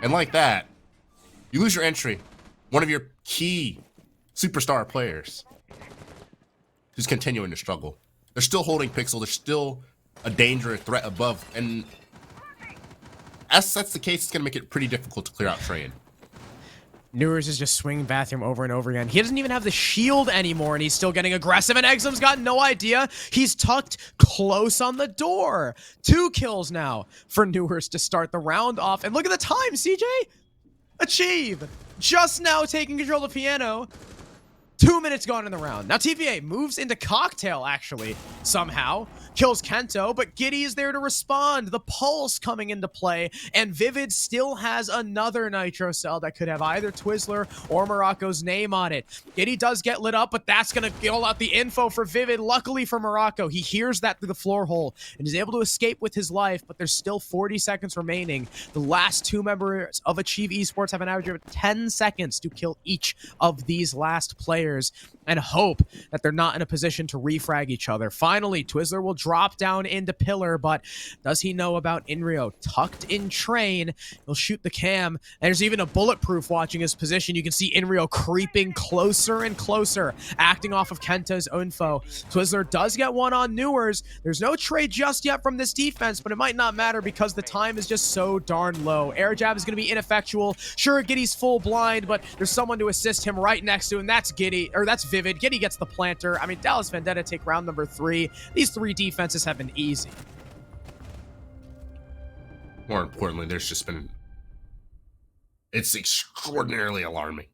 And like that, you lose your entry. One of your key superstar players who's continuing to struggle. They're still holding Pixel. They're still a danger, a threat above. And as that's the case, it's going to make it pretty difficult to clear out Train. Newers is just swinging bathroom over and over again. He doesn't even have the shield anymore, and he's still getting aggressive, and Exum's got no idea. He's tucked close on the door. 2 kills now for Newers to start the round off. And look at the time, CJ. Achieve. Just now taking control of Piano. 2 minutes gone in the round. Now TVA moves into Cocktail, actually, somehow. Kills Kento, but Giddy is there to respond. The Pulse coming into play, and Vivid still has another Nitro Cell that could have either Twizzler or Morocco's name on it. Giddy does get lit up, but that's going to roll out the info for Vivid. Luckily for Morocco, he hears that through the floor hole and is able to escape with his life, but there's still 40 seconds remaining. The last 2 members of Achieve Esports have an average of 10 seconds to kill each of these last players and hope that they're not in a position to refrag each other. Finally, Twizzler will drop down into Pillar, but does he know about Inrio? Tucked in Train, he'll shoot the cam. And there's even a Bulletproof watching his position. You can see Inrio creeping closer and closer, acting off of Kenta's info. Twizzler does get one on Newers. There's no trade just yet from this defense, but it might not matter because the time is just so darn low. Air jab is going to be ineffectual. Sure, Giddy's full blind, but there's someone to assist him right next to him. That's Giddy, or that's Vivid. Giddy gets the planter. I mean, Dallas Vendetta take round number 3. These 3 defenses have been easy. More importantly, there's just been... It's extraordinarily alarming.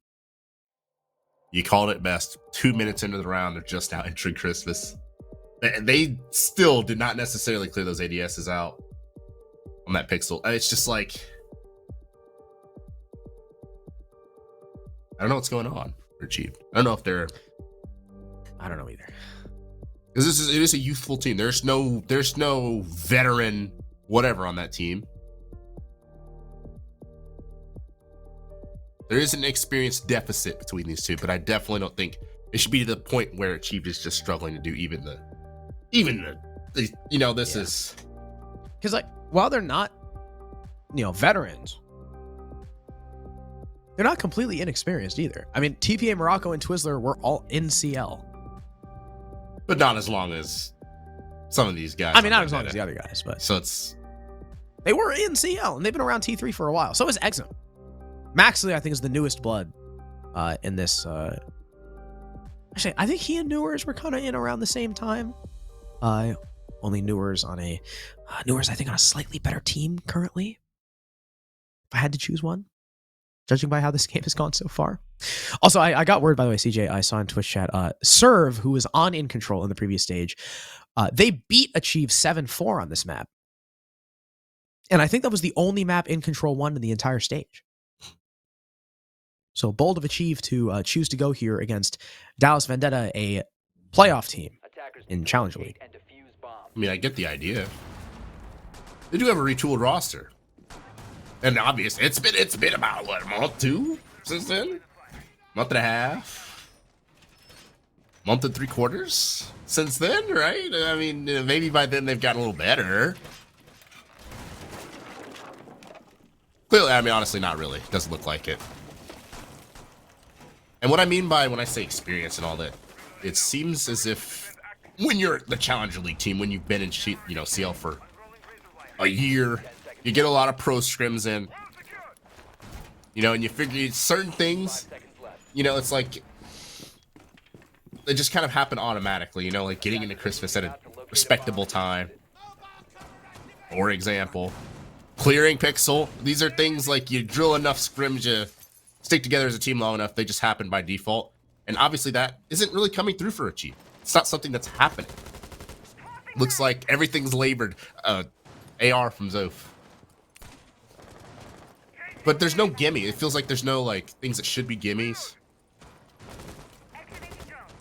You called it best. 2 minutes into the round, they're just now entering Christmas. They still did not necessarily clear those ADSs out on that Pixel. It's just like... I don't know what's going on for Achieve. I don't know if they're... I don't know either. Because it is a youthful team. There's no veteran whatever on that team. There is an experience deficit between these two, but I definitely don't think it should be to the point where Achieve is just struggling to do even the this is because like while they're not veterans, they're not completely inexperienced either. I mean, TPA, Morocco, and Twizzler were all in CL. But not as long as some of these guys. I mean, not as long as the other guys, but... So it's... They were in CL, and they've been around T3 for a while. So is Exum. Maxley, I think, is the newest blood in this. Actually, I think he and Newers were kind of in around the same time. Only Newers on a Newers, I think, on a slightly better team currently. If I had to choose one, judging by how this game has gone so far. Also, I got word, by the way, CJ, I saw in Twitch chat, Serve, who was on In Control in the previous stage, they beat Achieve 7-4 on this map. And I think that was the only map In Control won in the entire stage. So bold of Achieve to choose to go here against Dallas Vendetta, a playoff team in Challenger League. I mean, I get the idea. They do have a retooled roster. And obviously, it's been about, what, a month, 2 since then? Month and a half? Month and 3/4 since then, right? I mean, maybe by then they've gotten a little better. Clearly, I mean, honestly, not really. Doesn't look like it. And what I mean by when I say experience and all that, it seems as if when you're the Challenger League team, when you've been in CL for a year, you get a lot of pro scrims in, and you figure certain things, it's like they just kind of happen automatically, like getting into Christmas at a respectable time. For example, clearing Pixel. These are things like you drill enough scrims, you stick together as a team long enough, they just happen by default. And obviously that isn't really coming through for Achieve. It's not something that's happening. Looks like everything's labored. AR from Zof. But there's no gimme. It feels like there's no like things that should be gimmies.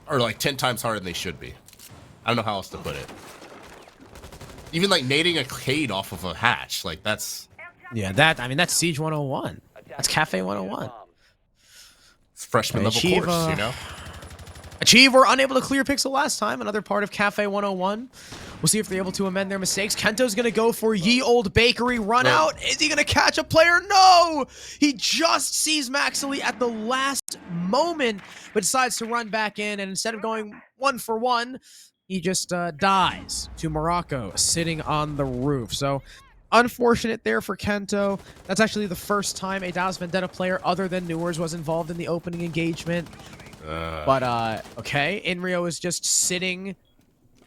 Or like 10 times harder than they should be. I don't know how else to put it. Even like nading a Cade off of a hatch, like that's... Yeah, that's Siege 101. That's Cafe 101. It's freshman level course, Achieve were unable to clear Pixel last time. Another part of Cafe 101. We'll see if they're able to amend their mistakes. Kento's going to go for Ye Old Bakery run out. Is he going to catch a player? No! He just sees Maxily at the last moment, but decides to run back in. And instead of going 1-for-1, he just dies to Morocco sitting on the roof. So unfortunate there for Kento. That's actually the first time a Dallas Vendetta player other than Newers was involved in the opening engagement. But, okay, Inrio is just sitting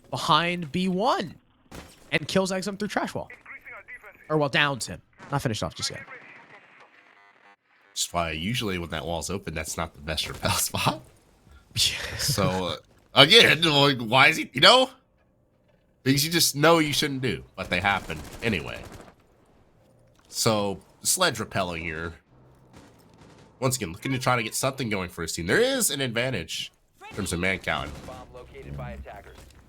behind B1 and kills Exum through trash wall. Or, well, downs him. Not finished off just yet. That's why usually when that wall's open, that's not the best repel spot. So, again, like, why is he, things you just know you shouldn't do, but they happen anyway. So, sledge repelling here. Once again, looking to try to get something going for his team. There is an advantage in terms of man count.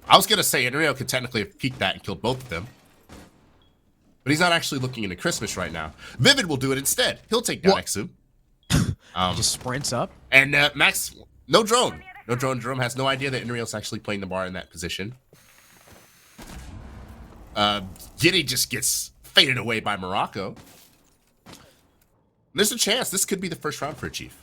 I was going to say Enrio could technically have peeked that and killed both of them. But he's not actually looking into Christmas right now. Vivid will do it instead. He'll take down Exum. Just sprints up. And Max, no drone. No drone. Jerome has no idea that Enrio's actually playing the bar in that position. Giddy just gets faded away by Morocco. There's a chance this could be the first round for a Chief.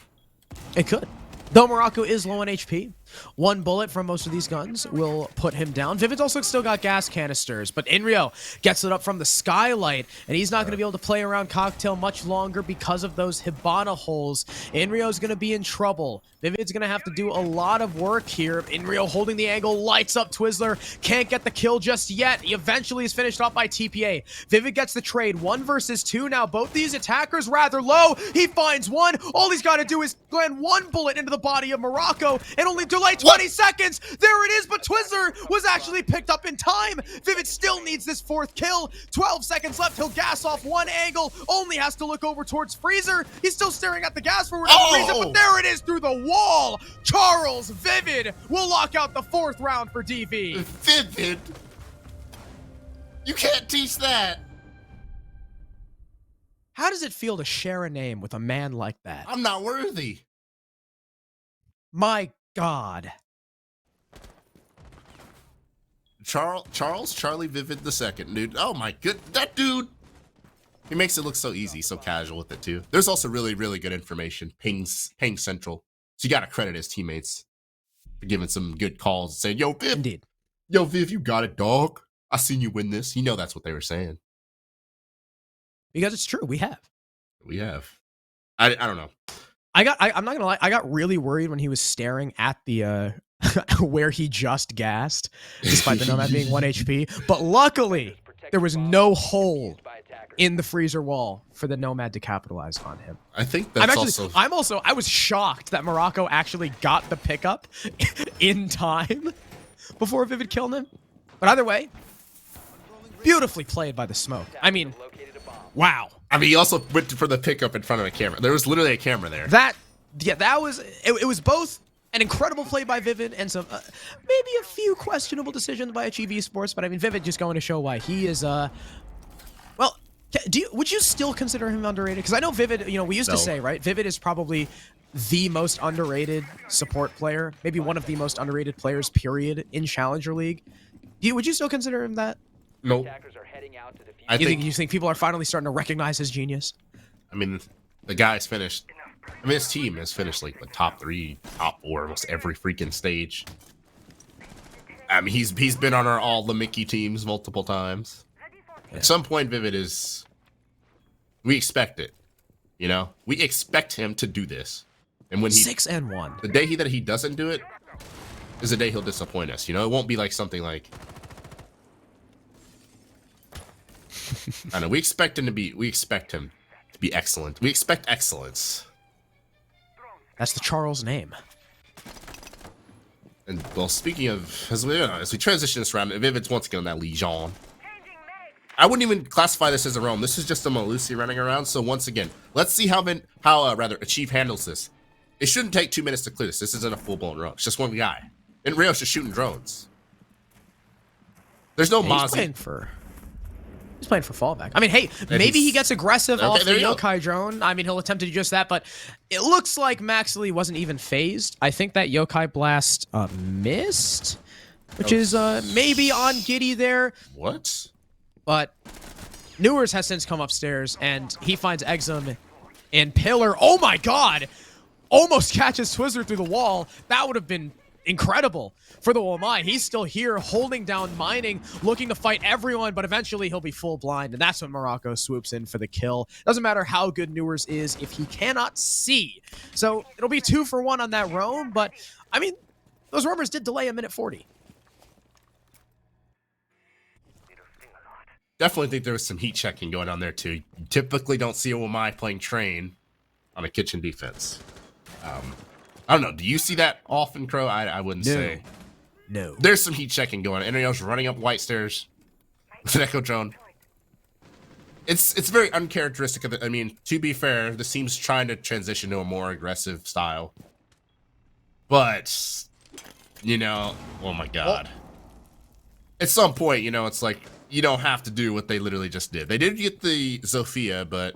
It could. Though Morocco is low on HP, one bullet from most of these guns will put him down. Vivid's also still got gas canisters, but Inrio gets it up from the skylight, and he's not going to be able to play around Cocktail much longer because of those Hibana holes. Inrio's going to be in trouble. Vivid's going to have to do a lot of work here. Inrio holding the angle, lights up Twizzler, can't get the kill just yet. He eventually is finished off by TPA. Vivid gets the trade, 1 versus 2. Now both these attackers rather low. He finds one. All he's got to do is land one bullet into the body of Morocco and only delay 20 seconds. There it is, but Twizzler was actually picked up in time. Vivid still needs this 4th kill. 12 seconds left. He'll gas off one angle. Only has to look over towards Freezer. He's still staring at the gas forward of Freezer, but there it is through the wall. Charles Vivid will lock out the 4th round for DV. Vivid? You can't teach that. How does it feel to share a name with a man like that? I'm not worthy. My God. Charlie Vivid II, dude. Oh my good, that dude. He makes it look so easy, so casual with it too. There's also really, really good information. Ping Central. So you gotta credit his teammates for giving some good calls and saying, "Yo, Viv, Indeed. Yo, Viv, you got it, dog. I seen you win this." You know that's what they were saying. Because it's true, we have. We have. I don't know. I'm not gonna lie, I got really worried when he was staring at the where he just gassed, despite the Nomad being 1 HP. But luckily, there was no hole in the freezer wall for the Nomad to capitalize on him. I think that's I was shocked that Morocco actually got the pickup in time before Vivid killed him. But either way, beautifully played by the smoke. I mean, wow. I mean, he also went for the pickup in front of a camera. There was literally a camera there. That was it was both an incredible play by Vivid and some maybe a few questionable decisions by Achieve Esports, but I mean, Vivid just going to show why he is well, would you still consider him underrated? Because I know Vivid, you know, we used to say, right, Vivid is probably the most underrated support player, maybe one of the most underrated players, period, in Challenger League. Would you still consider him that? Nope. You think people are finally starting to recognize his genius? I mean, the guy's finished. I mean, his team has finished like the top 3, top 4, almost every freaking stage. I mean, he's been on all the Mickey teams multiple times. Yeah. At some point, Vivid is. We expect it, you know. We expect him to do this, and when 6-1, the day that he doesn't do it is the day he'll disappoint us. You know, it won't be like something like. I know we expect him to be. We expect him to be excellent. We expect excellence. That's the Charles name. And well, speaking of, as we transition this round, Vivid's once again on that Legion. I wouldn't even classify this as a roam. This is just a Malusi running around. So once again, let's see how Achieve handles this. It shouldn't take 2 minutes to clear this. This isn't a full-blown roam. It's just one guy. And Rio's just shooting drones. There's no Mozzie. He's playing for fallback. I mean, hey, maybe he gets aggressive off the Yokai drone. I mean, he'll attempt to do just that, but it looks like Maxley wasn't even phased. I think that Yokai blast missed, which is maybe on Giddy there. What? But Newers has since come upstairs, and he finds Exum and Pillar. Oh my god! Almost catches Twizzler through the wall. That would have been incredible for the Womai. He's still here holding down mining, looking to fight everyone, but eventually he'll be full blind, and that's when Morocco swoops in for the kill. Doesn't matter how good Newers is if he cannot see. So it'll be 2 for 1 on that roam, but I mean, those roamers did delay a minute 40. Definitely think there was some heat checking going on there too. You typically don't see a Womai playing train on a kitchen defense. I don't know. Do you see that often, Crow? I wouldn't say. No. There's some heat checking going on. Enrio's running up white stairs with an echo drone. It's very uncharacteristic of it. I mean, to be fair, this team's trying to transition to a more aggressive style. But, you know, oh my god. At some point, you know, it's like, you don't have to do what they literally just did. They did get the Zofia, but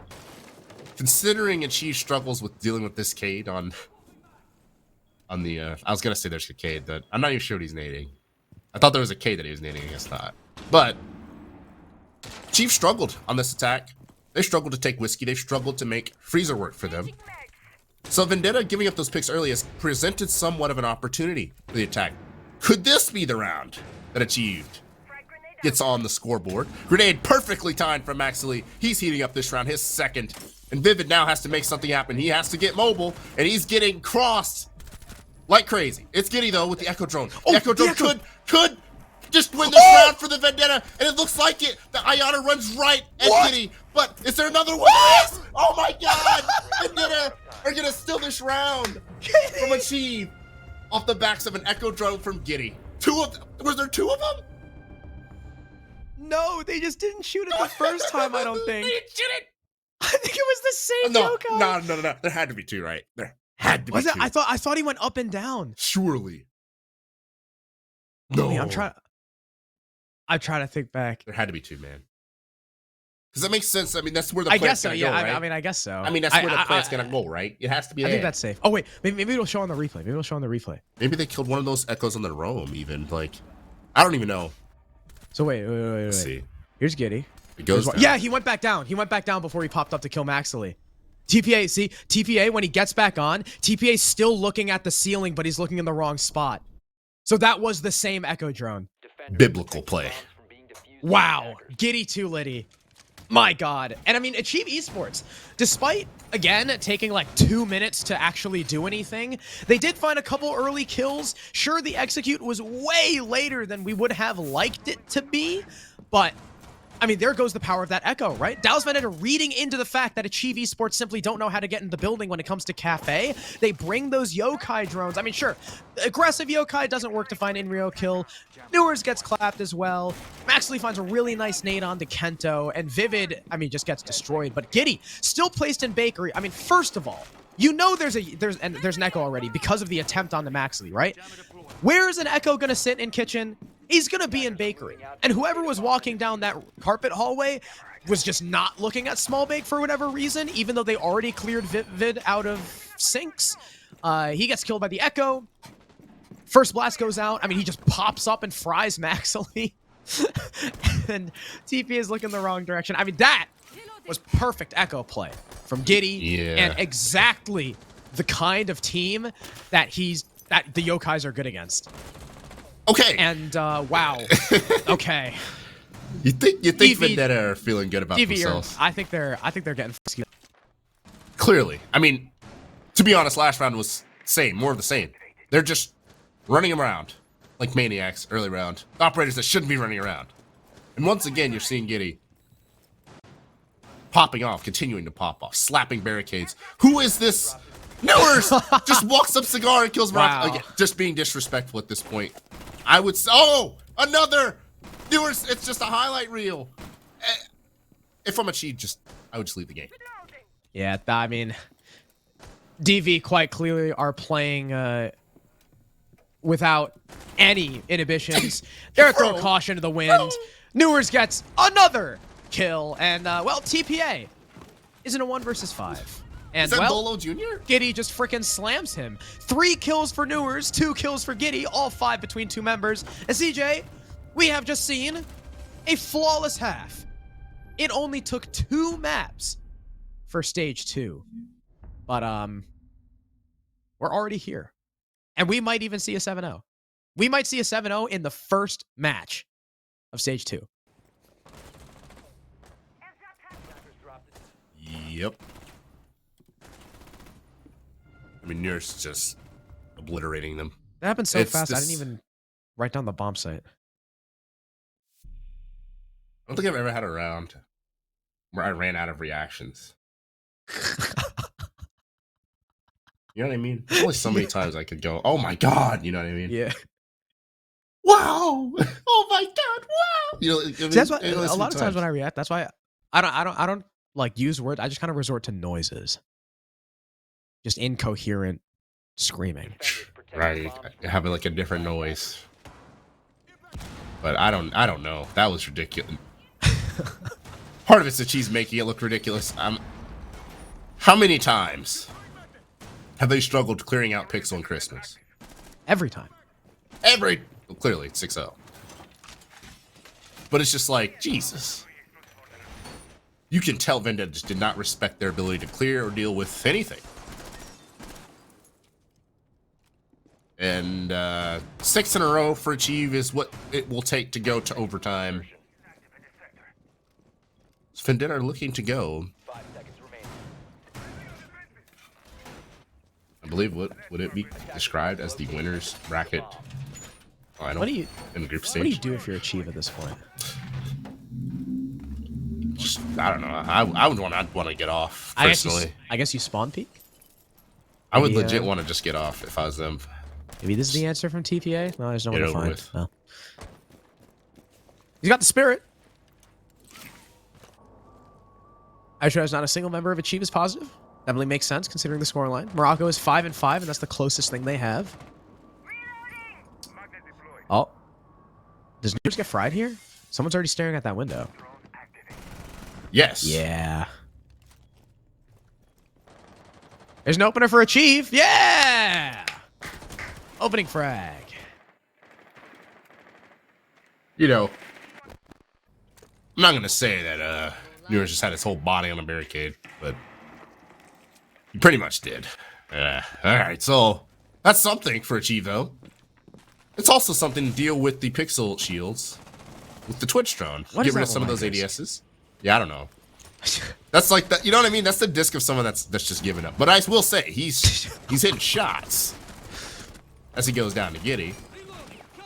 considering Achieve struggles with dealing with this Cade on the, I was going to say there's a Cade, but I'm not even sure what he's nading. I thought there was a Cade that he was nading, I guess not. But Achieve struggled on this attack. They struggled to take whiskey. They struggled to make freezer work for them. So Vendetta giving up those picks early has presented somewhat of an opportunity for the attack. Could this be the round that Achieved gets on the scoreboard? Grenade perfectly timed from Maxley. He's heating up this round, his second. And Vivid now has to make something happen. He has to get mobile, and he's getting crossed like crazy. It's Giddy, though, with the Echo Drone. The Echo Drone could just win this round for the Vendetta, and it looks like it. The Ayana runs right at Giddy, but is there another one? Yes! Oh my god! Vendetta are gonna steal this round from Achieve off the backs of an Echo Drone from Giddy. Was there 2 of them? No, they just didn't shoot it the first time, I don't think. They didn't shoot it! I think it was the same Yokai. No. There had to be 2, right? There had to be 2. I thought he went up and down. Surely. No. I'm trying to think back. There had to be 2, man. Because that makes sense. I mean, that's where the I plant's guess so, gonna yeah. go, right? I mean, I guess so. I mean, that's where the plant's gonna go, right? It has to be there. I think that's safe. Oh, wait. Maybe it'll show on the replay. Maybe they killed one of those echoes on the roam, even. Like, I don't even know. So wait. Let's see. Here's Giddy. It goes down. Yeah, he went back down. He went back down before he popped up to kill Maxley. TPA, see? TPA, when he gets back on, TPA's still looking at the ceiling, but he's looking in the wrong spot. So that was the same Echo Drone. Biblical play. Wow. Giddy too, Liddy. My God. And I mean, Achieve Esports, despite, again, taking like 2 minutes to actually do anything, they did find a couple early kills. Sure, the execute was way later than we would have liked it to be, but I mean, there goes the power of that echo, right? Dallas Vendetta reading into the fact that Achieve Esports simply don't know how to get in the building when it comes to Cafe. They bring those yokai drones. I mean, sure, aggressive yokai doesn't work to find in-real kill. Newers gets clapped as well. Maxley finds a really nice nade on to Kento, and Vivid, I mean, just gets destroyed. But Giddy, still placed in Bakery. I mean, first of all, you know there's an echo already because of the attempt on the Maxley, right? Where is an echo gonna sit in Kitchen? He's going to be in Bakery. And whoever was walking down that carpet hallway was just not looking at Small Bake for whatever reason, even though they already cleared Vid out of sinks. He gets killed by the Echo. First blast goes out. I mean, he just pops up and fries Maxley. And TP is looking the wrong direction. I mean, that was perfect Echo play from Giddy. And exactly the kind of team that the Yokais are good against. Okay. And wow. Okay. You think Vendetta are feeling good about themselves? I think they're getting frisky. Clearly. I mean, to be honest, last round was more of the same. They're just running around like maniacs early round. Operators that shouldn't be running around. And once again, you're seeing Giddy popping off, continuing to pop off, slapping barricades. Who is this? Newers just walks up cigar and kills Rock. Again, just being disrespectful at this point. I would say, oh, another Newers. It's just a highlight reel. If I'm Achieve, I would just leave the game. Yeah, I mean, DV quite clearly are playing without any inhibitions. They're throwing caution to the wind. Newers gets another kill, and well, TPA isn't a 1 versus 5. And is that well, Bolo Jr.? Giddy just freaking slams him. 3 kills for Newers, 2 kills for Giddy, all 5 between 2 members. And CJ, we have just seen a flawless half. It only took 2 maps for stage 2. But we're already here. And we might even see a 7-0. We might see a 7-0 in the first match of stage 2. Yep. I mean, Nurse just obliterating them. That happened so fast, I didn't even write down the bomb site. I don't think I've ever had a round where I ran out of reactions. You know what I mean? There's only so many times I could go, oh my God, you know what I mean? Yeah. Wow! Oh my God! Wow! You know, I mean, See, that's why a lot of times when I react, that's why I don't like use words. I just kind of resort to noises. Just incoherent screaming. Right, having like a different noise. But I don't know. That was ridiculous. Part of it's that she's making it look ridiculous. How many times have they struggled clearing out Pixel and Christmas? Every time. Well, clearly it's 6-0. But it's just like, Jesus. You can tell Vendetta just did not respect their ability to clear or deal with anything. And 6 in a row for Achieve is what it will take to go to overtime. Vendetta are looking to go. I believe would it be described as the winners bracket final in the group stage? What do you do if you're Achieve at this point? Just, I don't know. I'd want to get off personally. I guess you spawn peek. I would legit want to just get off if I was them. Maybe this is the answer from TPA. No, there's no one to find. With. No. He's got the spirit. Aisha is not a single member of Achieve is positive. That really makes sense considering the scoreline. Morocco is 5-5, and that's the closest thing they have. Oh. Does Newers get fried here? Someone's already staring at that window. Yes. Yeah. There's an opener for Achieve. Yeah! Opening frag. You know, I'm not going to say that Newers just had his whole body on a barricade, but he pretty much did. Alright, so that's something for Achieve, though. It's also something to deal with the pixel shields with the Twitch drone. Get rid of some of those ADSs. Yeah, I don't know. That's like that. You know what I mean? That's the disc of someone that's just giving up. But I will say he's hitting shots as he goes down to Giddy.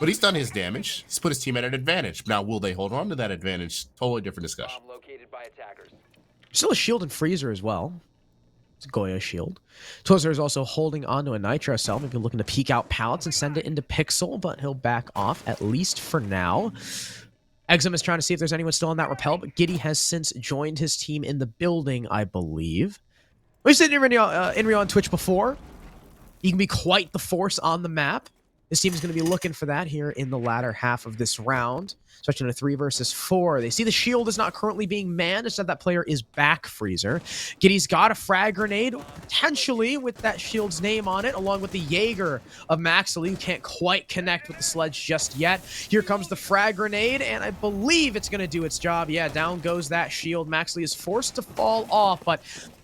But he's done his damage. He's put his team at an advantage. Now, will they hold on to that advantage? Totally different discussion. Still a shield and freezer as well. It's a Goya shield. Twizzler is also holding onto a Nitro cell, maybe looking to peek out pallets and send it into Pixel, but he'll back off, at least for now. Exum is trying to see if there's anyone still on that rappel, but Giddy has since joined his team in the building, I believe. We've seen Inrio on Twitch before. He can be quite the force on the map. This team is going to be looking for that here in the latter half of this round, especially in a 3 versus 4. They see the shield is not currently being manned. Instead, that player is back Freezer. Giddy's got a frag grenade, potentially with that shield's name on it, along with the Jaeger of Maxley, who can't quite connect with the sledge just yet. Here comes the frag grenade, and I believe it's going to do its job. Yeah, down goes that shield. Maxley is forced to fall off, but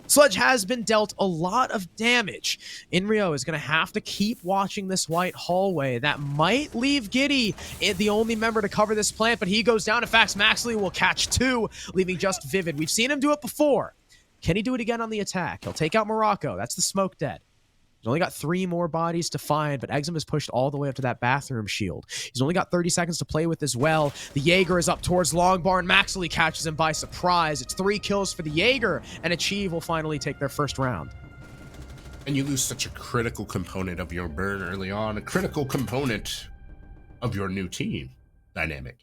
Sledge has been dealt a lot of damage. Inrio is going to have to keep watching this white hallway. That might leave Giddy the only member to cover this plant, but he goes down. In fact, Maxley will catch 2, leaving just Vivid. We've seen him do it before. Can he do it again on the attack? He'll take out Morocco. That's the smoke dead. He's only got 3 more bodies to find, but Exum is pushed all the way up to that bathroom shield. He's only got 30 seconds to play with as well. The Jaeger is up towards Longbar, and Maxley catches him by surprise. It's 3 kills for the Jaeger, and Achieve will finally take their first round. And you lose such a critical component of your burn early on, a critical component of your new team dynamic.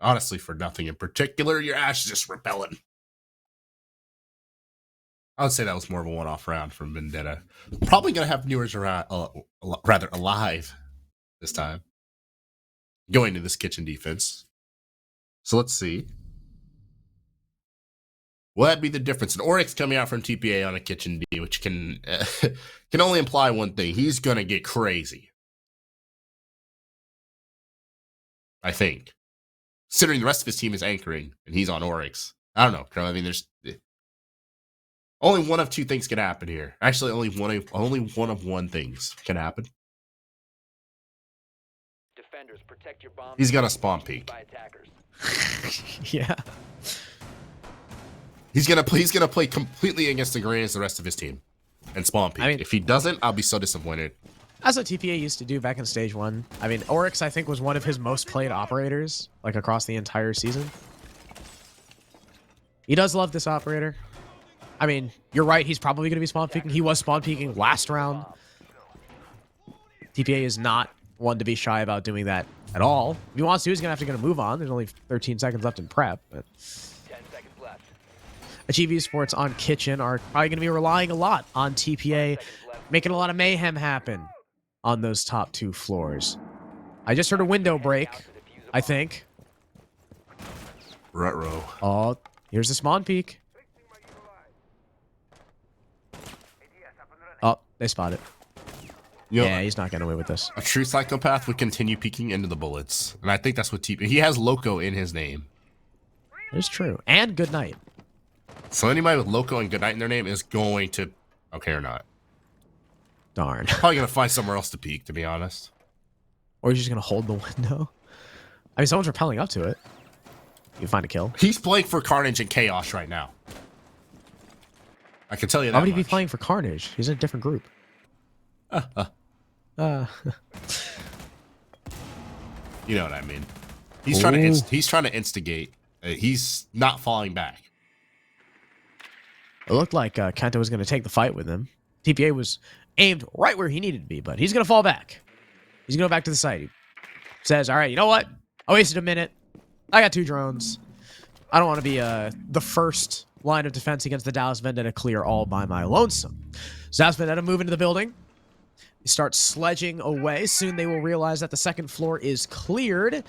Honestly, for nothing in particular, your Ash is just repelling. I would say that was more of a one-off round from Vendetta. Probably going to have viewers around, rather alive this time, going to this kitchen defense. So let's see. What'd be the difference? An Oryx coming out from TPA on a kitchen D, which can only imply one thing. He's going to get crazy. I think. Considering the rest of his team is anchoring, and he's on Oryx. I don't know. I mean, there's only one of 2 things can happen here. Actually, only one of one things can happen. Defenders, protect your bomb. He's got a spawn peek. Yeah. He's gonna play completely against the grain as the rest of his team, and spawn peek. I mean, if he doesn't, I'll be so disappointed. That's what TPA used to do back in Stage 1. I mean, Oryx, I think, was one of his most played operators, like, across the entire season. He does love this operator. I mean, you're right, he's probably going to be spawn peeking. He was spawn peeking last round. TPA is not one to be shy about doing that at all. If he wants to, he's going to have to get a move on. There's only 13 seconds left in prep. But 10 seconds left. Achieve ESPORTS on Kitchen are probably going to be relying a lot on TPA, making a lot of mayhem happen on those top 2 floors. I just heard a window break, I think. Ruh-roh. Oh, here's the spawn peek. Oh, they spot it. Yeah, he's not getting away with this. A true psychopath would continue peeking into the bullets, and I think that's what TPA. He has Loco in his name. It's true, and Good Night. So anybody with Loco and Goodnight in their name is going to, okay or not, Darn. probably gonna find somewhere else to peek. To be honest, Or he's just gonna hold the window. I mean, someone's rappelling up to it. You can find a kill. he's playing for Carnage and Chaos right now. I can tell you that. Why would he be much. playing for Carnage? He's in a different group. You know what I mean? He's trying to he's trying to instigate. He's not falling back. It looked like Kento was going to take the fight with him. TPA was aimed right where he needed to be, but he's going to fall back. He's going to go back to the site. He says, all right, you know what? I wasted a minute. I got 2 drones. I don't want to be the first line of defense against the Dallas Vendetta clear all by my lonesome. So Dallas Vendetta move into the building. They start sledging away. Soon they will realize that the second floor is cleared,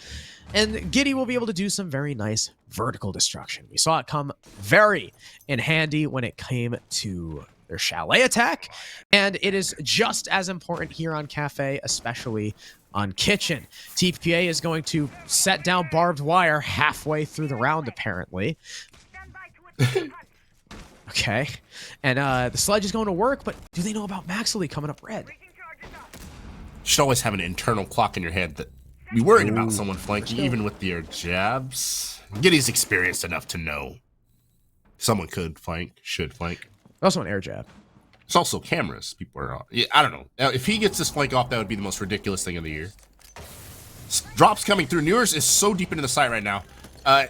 and Giddy will be able to do some very nice vertical destruction. We saw it come very in handy when it came to their chalet attack, and it is just as important here on Cafe, especially on Kitchen. TPA is going to set down barbed wire halfway through the round, apparently. Okay, and the sledge is going to work, but do they know about Maxley coming up red? You should always have an internal clock in your head that be worried about someone flanking, even with their jabs. Giddy's experienced enough to know someone could flank, should flank. Also an air jab. It's also cameras. People are, yeah, I don't know. Now, if he gets this flank off, that would be the most ridiculous thing of the year. Drops coming through. Newers is so deep into the site right now.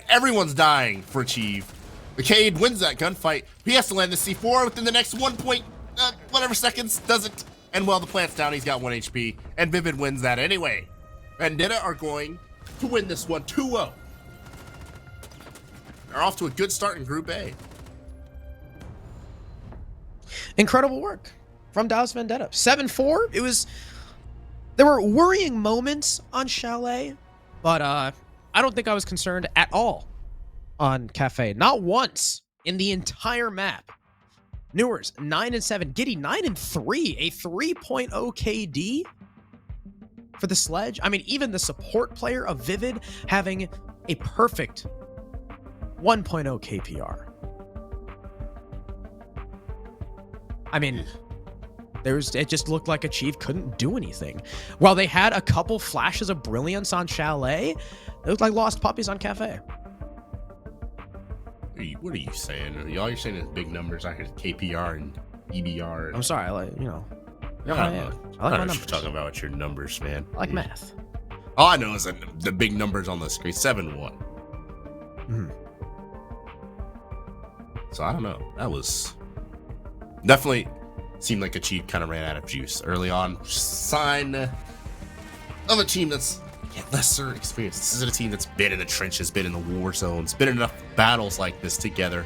Everyone's dying for Achieve. The Cade wins that gunfight. He has to land the C4 within the next 1 point, whatever seconds. Doesn't. And well, the plant's down. He's got 1 HP. And Vivid wins that anyway. Vendetta are going to win this one 2-0. They're off to a good start in Group A. Incredible work from Dallas Vendetta. 7-4. There were worrying moments on Chalet, but I don't think I was concerned at all on Cafe. Not once in the entire map. Newers 9-7. Giddy 9-3. A 3.0 KD for the Sledge. I mean, even the support player of Vivid having a perfect 1.0 KPR. I mean, it just looked like Achieve couldn't do anything. While they had a couple flashes of brilliance on Chalet, it looked like lost puppies on Cafe. What are you saying? All you're saying is big numbers. I heard KPR and EBR. I'm sorry, I like I my don't know what numbers. you're talking about with your numbers, man. I like math. All I know is that the big numbers on the screen, 7-1. Mhm. So I don't know. That was definitely seemed like Achieve kind of ran out of juice early on. Sign of a team that's lesser experienced. This is a team that's been in the trenches, been in the war zones, been in enough battles like this together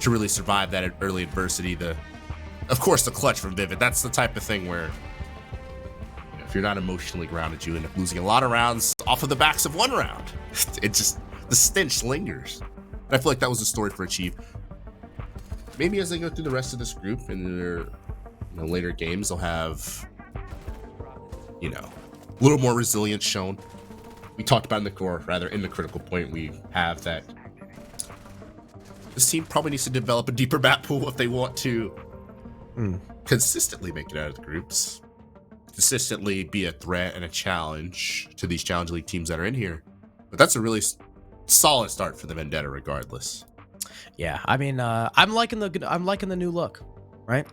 to really survive that early adversity. Of course, the clutch from Vivid. That's the type of thing where if you're not emotionally grounded, you end up losing a lot of rounds off of the backs of one round. It just, the stench lingers. And I feel like that was the story for Achieve. Maybe as they go through the rest of this group in their later games, they'll have, a little more resilience shown. We talked about in the critical point, we have that this team probably needs to develop a deeper map pool if they want to consistently make it out of the groups, consistently be a threat and a challenge to these Challenge League teams that are in here. But that's a really solid start for the Vendetta regardless. Yeah, I mean, I'm liking the new look, right?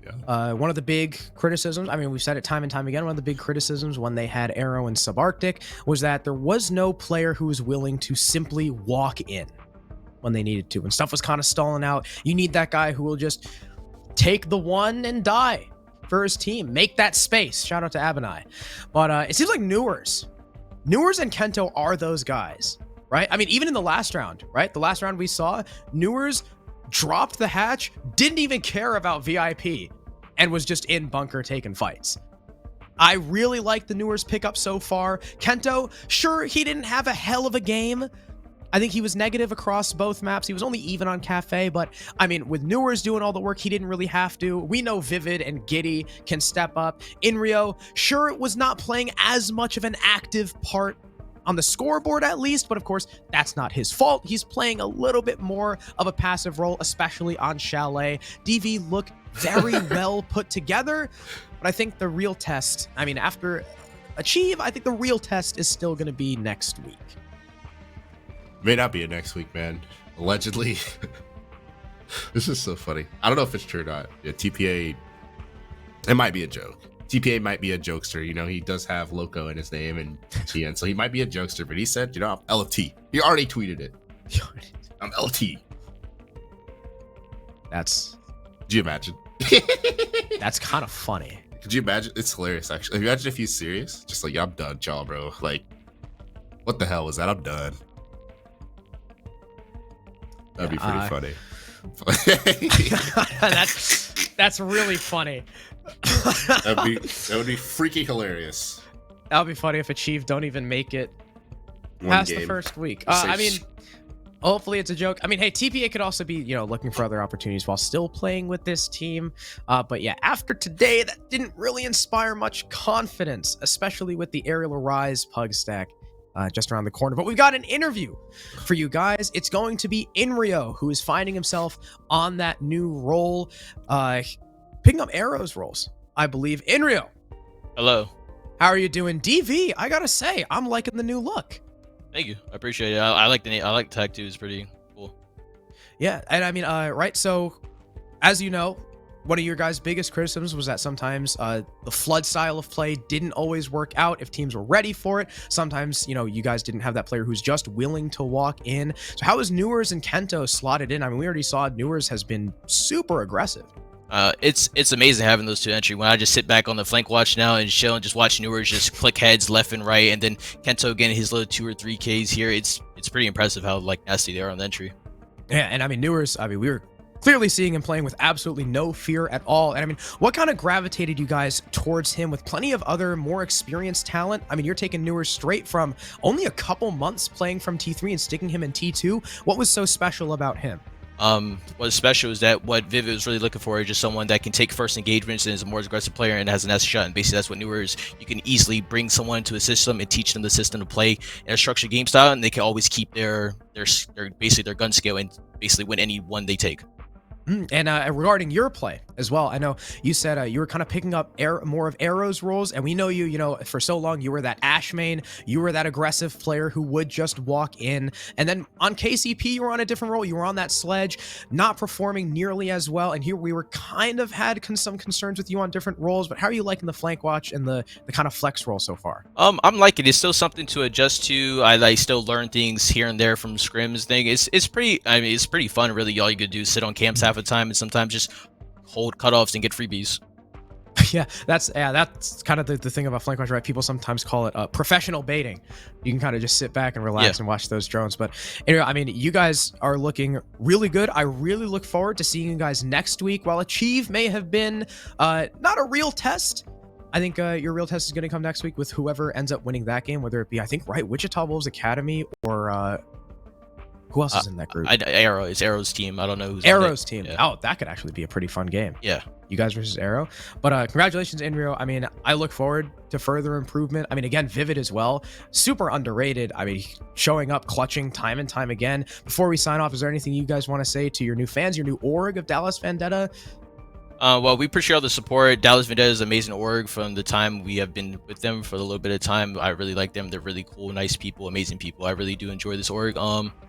Yeah. One of the big criticisms, I mean, we've said it time and time again, one of the big criticisms when they had Arrow and Subarctic was that there was no player who was willing to simply walk in when they needed to. When stuff was kind of stalling out, you need that guy who will just take the one and die for his team. Make that space. Shout out to Abinai. But it seems like Newers and Kento are those guys, right? I mean, even in the last round, right? The last round we saw, Newers dropped the hatch, didn't even care about VIP, and was just in bunker taking fights. I really like the Newers pickup so far. Kento, sure, he didn't have a hell of a game. I think he was negative across both maps. He was only even on Cafe, but I mean, with Newers doing all the work, he didn't really have to. We know Vivid and Giddy can step up. In Rio, sure, it was not playing as much of an active part on the scoreboard at least, but of course, that's not his fault. He's playing a little bit more of a passive role, especially on Chalet. DV looked very well put together, but I think the real test, I mean, after Achieve, I think the real test is still going to be next week. May not be it next week, man. Allegedly. This is so funny. I don't know if it's true or not. Yeah, TPA, it might be a joke. TPA might be a jokester. He does have Loco in his name and GN, so he might be a jokester, but he said, I'm LFT. He already tweeted it. I'm LFT. That's... Could you imagine? That's kind of funny. Could you imagine? It's hilarious, actually. Imagine if he's serious. Just like, yeah, I'm done, y'all, bro. Like, what the hell was that? I'm done. That'd be pretty funny. That's really funny. That would be freaking hilarious. That would be funny if Achieve don't even make it One past game. the first week. I mean, hopefully it's a joke. I mean, hey, TPA could also be, looking for other opportunities while still playing with this team. But yeah, after today, that didn't really inspire much confidence, especially with the Aerial Rise pug stack just around the corner. But we've got an interview for you guys. It's going to be Inrio, who is finding himself on that new role, picking up Arrow's roles, I believe. Inrio, Hello. how How are you doing, DV? I gotta say, I'm liking the new look. Thank you. I appreciate it. I like the name. I like the tag too. It's pretty cool. Yeah, and I mean, right, so, as you know, one of your guys' biggest criticisms was that sometimes the flood style of play didn't always work out if teams were ready for it. Sometimes, you know, you guys didn't have that player who's just willing to walk in. So how is Newers and Kento slotted in? I mean, we already saw Newers has been super aggressive. It's amazing having those two entry. When I just sit back on the flank watch now and chill and just watch Newers just click heads left and right, and then Kento getting his little 2 or 3 Ks here. It's pretty impressive how like nasty they are on the entry. Yeah, and I mean, Newers, I mean, we were clearly seeing him playing with absolutely no fear at all. And I mean, what kind of gravitated you guys towards him with plenty of other more experienced talent? I mean, you're taking Newers straight from only a couple months playing from T3 and sticking him in T2. What was so special about him? What's special is that what Vivid was really looking for is just someone that can take first engagements and is a more aggressive player and has an S shot. And basically that's what Newers, you can easily bring someone into a system and teach them the system to play in a structured game style, and they can always keep their basically their gun skill and basically win any one they take. And regarding your play as well, I know you said you were kind of picking up more of Arrow's roles, and we know you know, for so long you were that Ash main, you were that aggressive player who would just walk in, and then on KCP you were on a different role, you were on that sledge, not performing nearly as well, and here we were kind of had some concerns with you on different roles, but how are you liking the flank watch and the kind of flex role so far? I'm liking it. It's still something to adjust to. I still learn things here and there from scrims thing. It's pretty, I mean, it's pretty fun really. All you could do is sit on camps half the time and sometimes just hold cutoffs and get freebies. Yeah, that's kind of the thing about flank watch, right? People sometimes call it professional baiting. You can kind of just sit back and relax and watch those drones. But anyway, I mean, you guys are looking really good. I really look forward to seeing you guys next week. While Achieve may have been not a real test, I think your real test is going to come next week with whoever ends up winning that game, whether it be, I think, right, Wichita Wolves Academy or who else is in that group? Arrow. It's Arrow's team. I don't know who's Arrow's team. Yeah. Oh, that could actually be a pretty fun game. Yeah. You guys versus Arrow. But congratulations, Inrio. I mean, I look forward to further improvement. I mean, again, Vivid as well. Super underrated. I mean, showing up, clutching time and time again. Before we sign off, is there anything you guys want to say to your new fans, your new org of Dallas Vendetta? Well, we appreciate all the support. Dallas Vendetta is an amazing org from the time we have been with them for a little bit of time. I really like them. They're really cool, nice people, amazing people. I really do enjoy this org.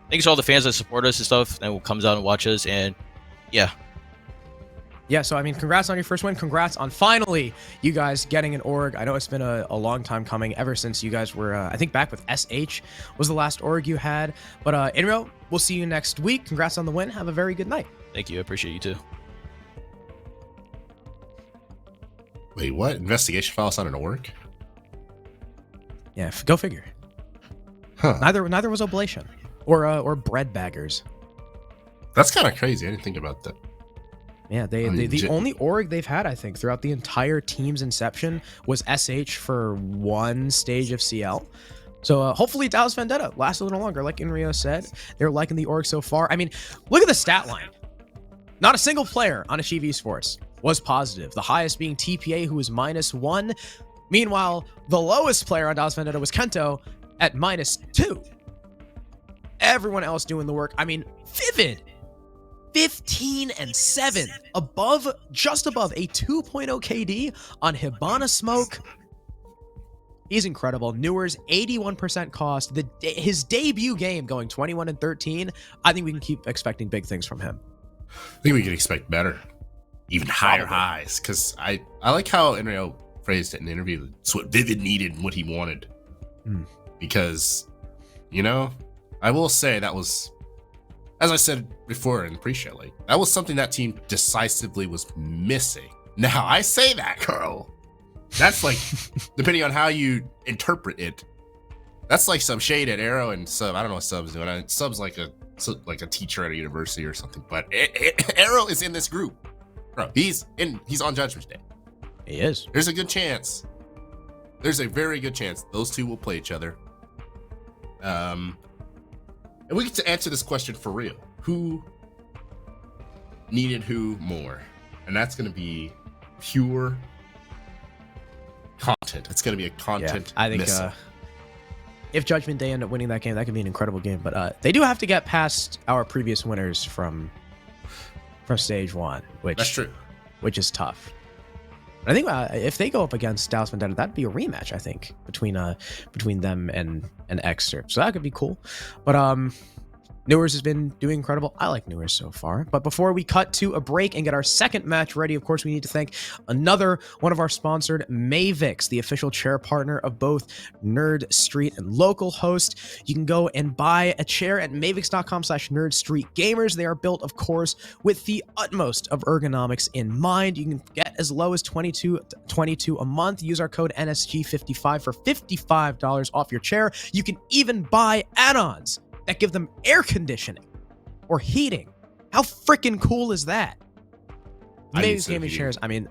Thanks to all the fans that support us and stuff that comes out and watch us. And yeah. Yeah, so I mean, congrats on your first win. Congrats on finally you guys getting an org. I know it's been a long time coming ever since you guys were, I think back with SH was the last org you had. But Inrio, we'll see you next week. Congrats on the win. Have a very good night. Thank you. I appreciate you too. Wait, what? Investigation files on an org? Yeah, go figure. Huh. Neither was Oblation or bread baggers. That's kind of crazy. I didn't think about that. Yeah, the only org they've had, I think, throughout the entire team's inception was SH for one stage of CL. So hopefully Dallas Vendetta lasts a little longer. Like Inrio said, they're liking the org so far. I mean, look at the stat line. Not a single player on Achieve Esports was positive. The highest being TPA, who was -1. Meanwhile, the lowest player on Dallas Vendetta was Kento at -2. Everyone else doing the work. I mean, Vivid, 15-7, just above a 2.0 KD on Hibana Smoke. He's incredible. Newers, 81% cost. His debut game going 21-13. I think we can keep expecting big things from him. I think we can expect better, even higher highs. Because I like how Enrio phrased it in the interview. It's what Vivid needed and what he wanted. Because, you know, I will say that was, as I said before in pre-show, like, that was something that team decisively was missing. Now, I say that, Carl. That's like, depending on how you interpret it, that's like some shade at Arrow and Sub. I don't know what Sub's doing. Sub's like a teacher at a university or something. But Arrow is in this group, bro. He's on Judgment Day. He is. There's a good chance. There's a very good chance those two will play each other. And we get to answer this question for real. Who needed who more? And that's going to be pure content. It's going to be a content I think if Judgment Day end up winning that game, that could be an incredible game. But they do have to get past our previous winners from stage one, that's true. which is tough. I think if they go up against Dallas Vendetta, that'd be a rematch, I think, between them and Exeter. So that could be cool. But Newers has been doing incredible. I like Newers so far. But before we cut to a break and get our second match ready, of course, we need to thank another one of our sponsored, Mavix, the official chair partner of both Nerd Street and Localhost. You can go and buy a chair at mavix.com/nerdstreetgamers. They are built, of course, with the utmost of ergonomics in mind. You can get as low as $22 a month. Use our code NSG55 for $55 off your chair. You can even buy add-ons that give them air conditioning or heating. How freaking cool is that? Mavix gaming chairs, I mean,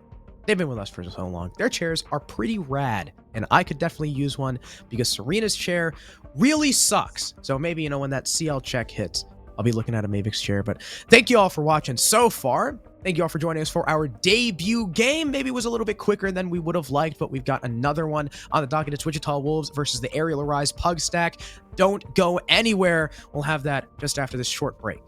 they've been with us for so long. Their chairs are pretty rad, and I could definitely use one because Serena's chair really sucks. So maybe, when that CL check hits, I'll be looking at a Mavix chair. But thank you all for watching so far. Thank you all for joining us for our debut game. Maybe it was a little bit quicker than we would have liked, but we've got another one on the docket. It's Wichita Wolves versus the Aerial Arise Pug Stack. Don't go anywhere. We'll have that just after this short break.